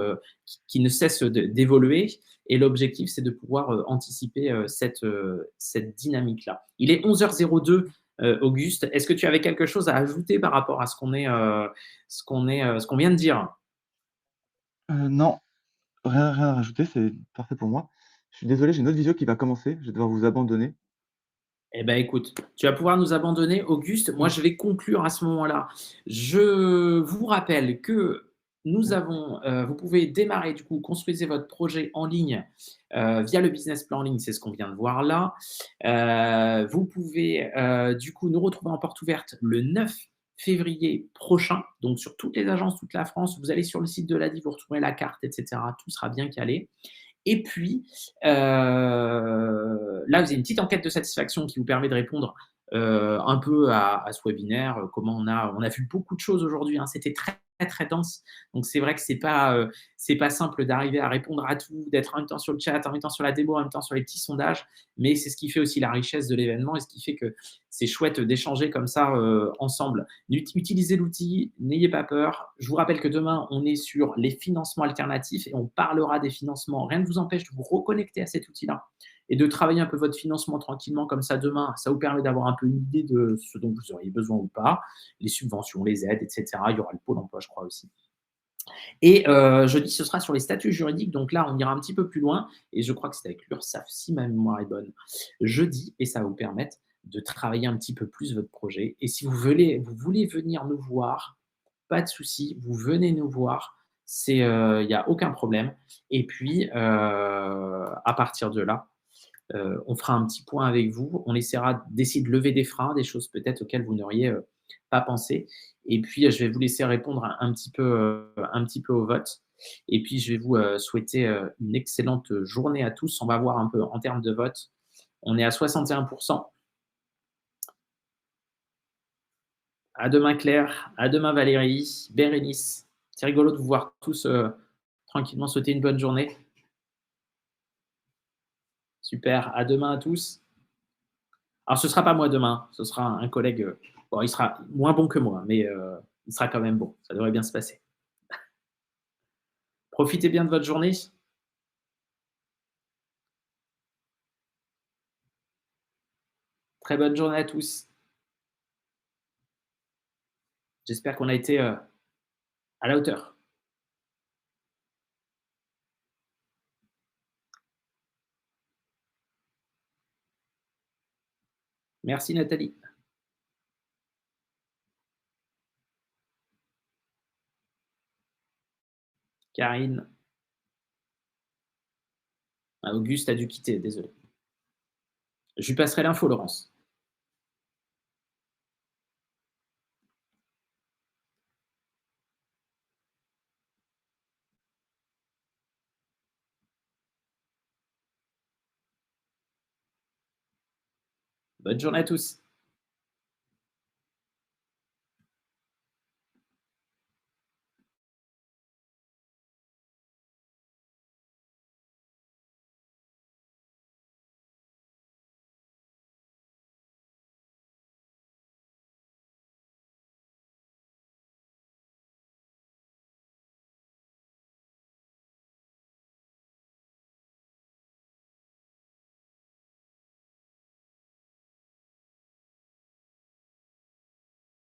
qui ne cesse d'évoluer. Et l'objectif, c'est de pouvoir anticiper cette dynamique-là. Il est 11h02, Auguste. Est-ce que tu avais quelque chose à ajouter par rapport à ce qu'on vient de dire? Non, rien à rajouter, c'est parfait pour moi. Je suis désolé, j'ai une autre visio qui va commencer, je vais devoir vous abandonner. Eh ben, écoute, tu vas pouvoir nous abandonner, Auguste. Moi, Oui, je vais conclure à ce moment-là. Je vous rappelle que nous oui. avons, vous pouvez démarrer, du coup, construisez votre projet en ligne via le business plan en ligne, c'est ce qu'on vient de voir là. Vous pouvez, du coup, nous retrouver en porte ouverte le 9 février prochain, donc sur toutes les agences, toute la France. Vous allez sur le site de l'ADI, vous retrouverez la carte, etc. Tout sera bien calé. Et puis, là, vous avez une petite enquête de satisfaction qui vous permet de répondre un peu à ce webinaire. Comment on a vu beaucoup de choses aujourd'hui, hein. C'était très, très, très dense. Donc, c'est vrai que c'est pas simple d'arriver à répondre à tout, d'être en même temps sur le chat, en même temps sur la démo, en même temps sur les petits sondages. Mais c'est ce qui fait aussi la richesse de l'événement et ce qui fait que c'est chouette d'échanger comme ça ensemble. Utilisez l'outil, n'ayez pas peur. Je vous rappelle que demain, on est sur les financements alternatifs et on parlera des financements. Rien ne vous empêche de vous reconnecter à cet outil-là et de travailler un peu votre financement tranquillement comme ça demain. Ça vous permet d'avoir un peu une idée de ce dont vous auriez besoin ou pas, les subventions, les aides, etc. Il y aura le pôle emploi, je crois aussi. Et jeudi, ce sera sur les statuts juridiques. Donc là, on ira un petit peu plus loin. Et je crois que c'est avec l'URSSAF, si ma mémoire est bonne, jeudi. Et ça va vous permettre de travailler un petit peu plus votre projet. Et si vous voulez venir nous voir, pas de souci, vous venez nous voir. Il n'y a aucun problème. Et puis, à partir de là, on fera un petit point avec vous. On essaiera d'essayer de lever des freins, des choses peut-être auxquelles vous n'auriez pas pensé. Et puis, je vais vous laisser répondre un petit peu au vote. Et puis, je vais vous souhaiter une excellente journée à tous. On va voir un peu en termes de vote. On est à 61%. À demain, Claire. À demain, Valérie. Bérénice. C'est rigolo de vous voir tous tranquillement sauter une bonne journée. Super. À demain à tous. Alors, ce ne sera pas moi demain, ce sera un collègue. Bon, il sera moins bon que moi, mais il sera quand même bon. Ça devrait bien se passer. Profitez bien de votre journée. Très bonne journée à tous. J'espère qu'on a été à la hauteur. Merci Nathalie, Karine. Ah, Auguste a dû quitter, désolé. Je lui passerai l'info, Laurence. Bonne journée à tous.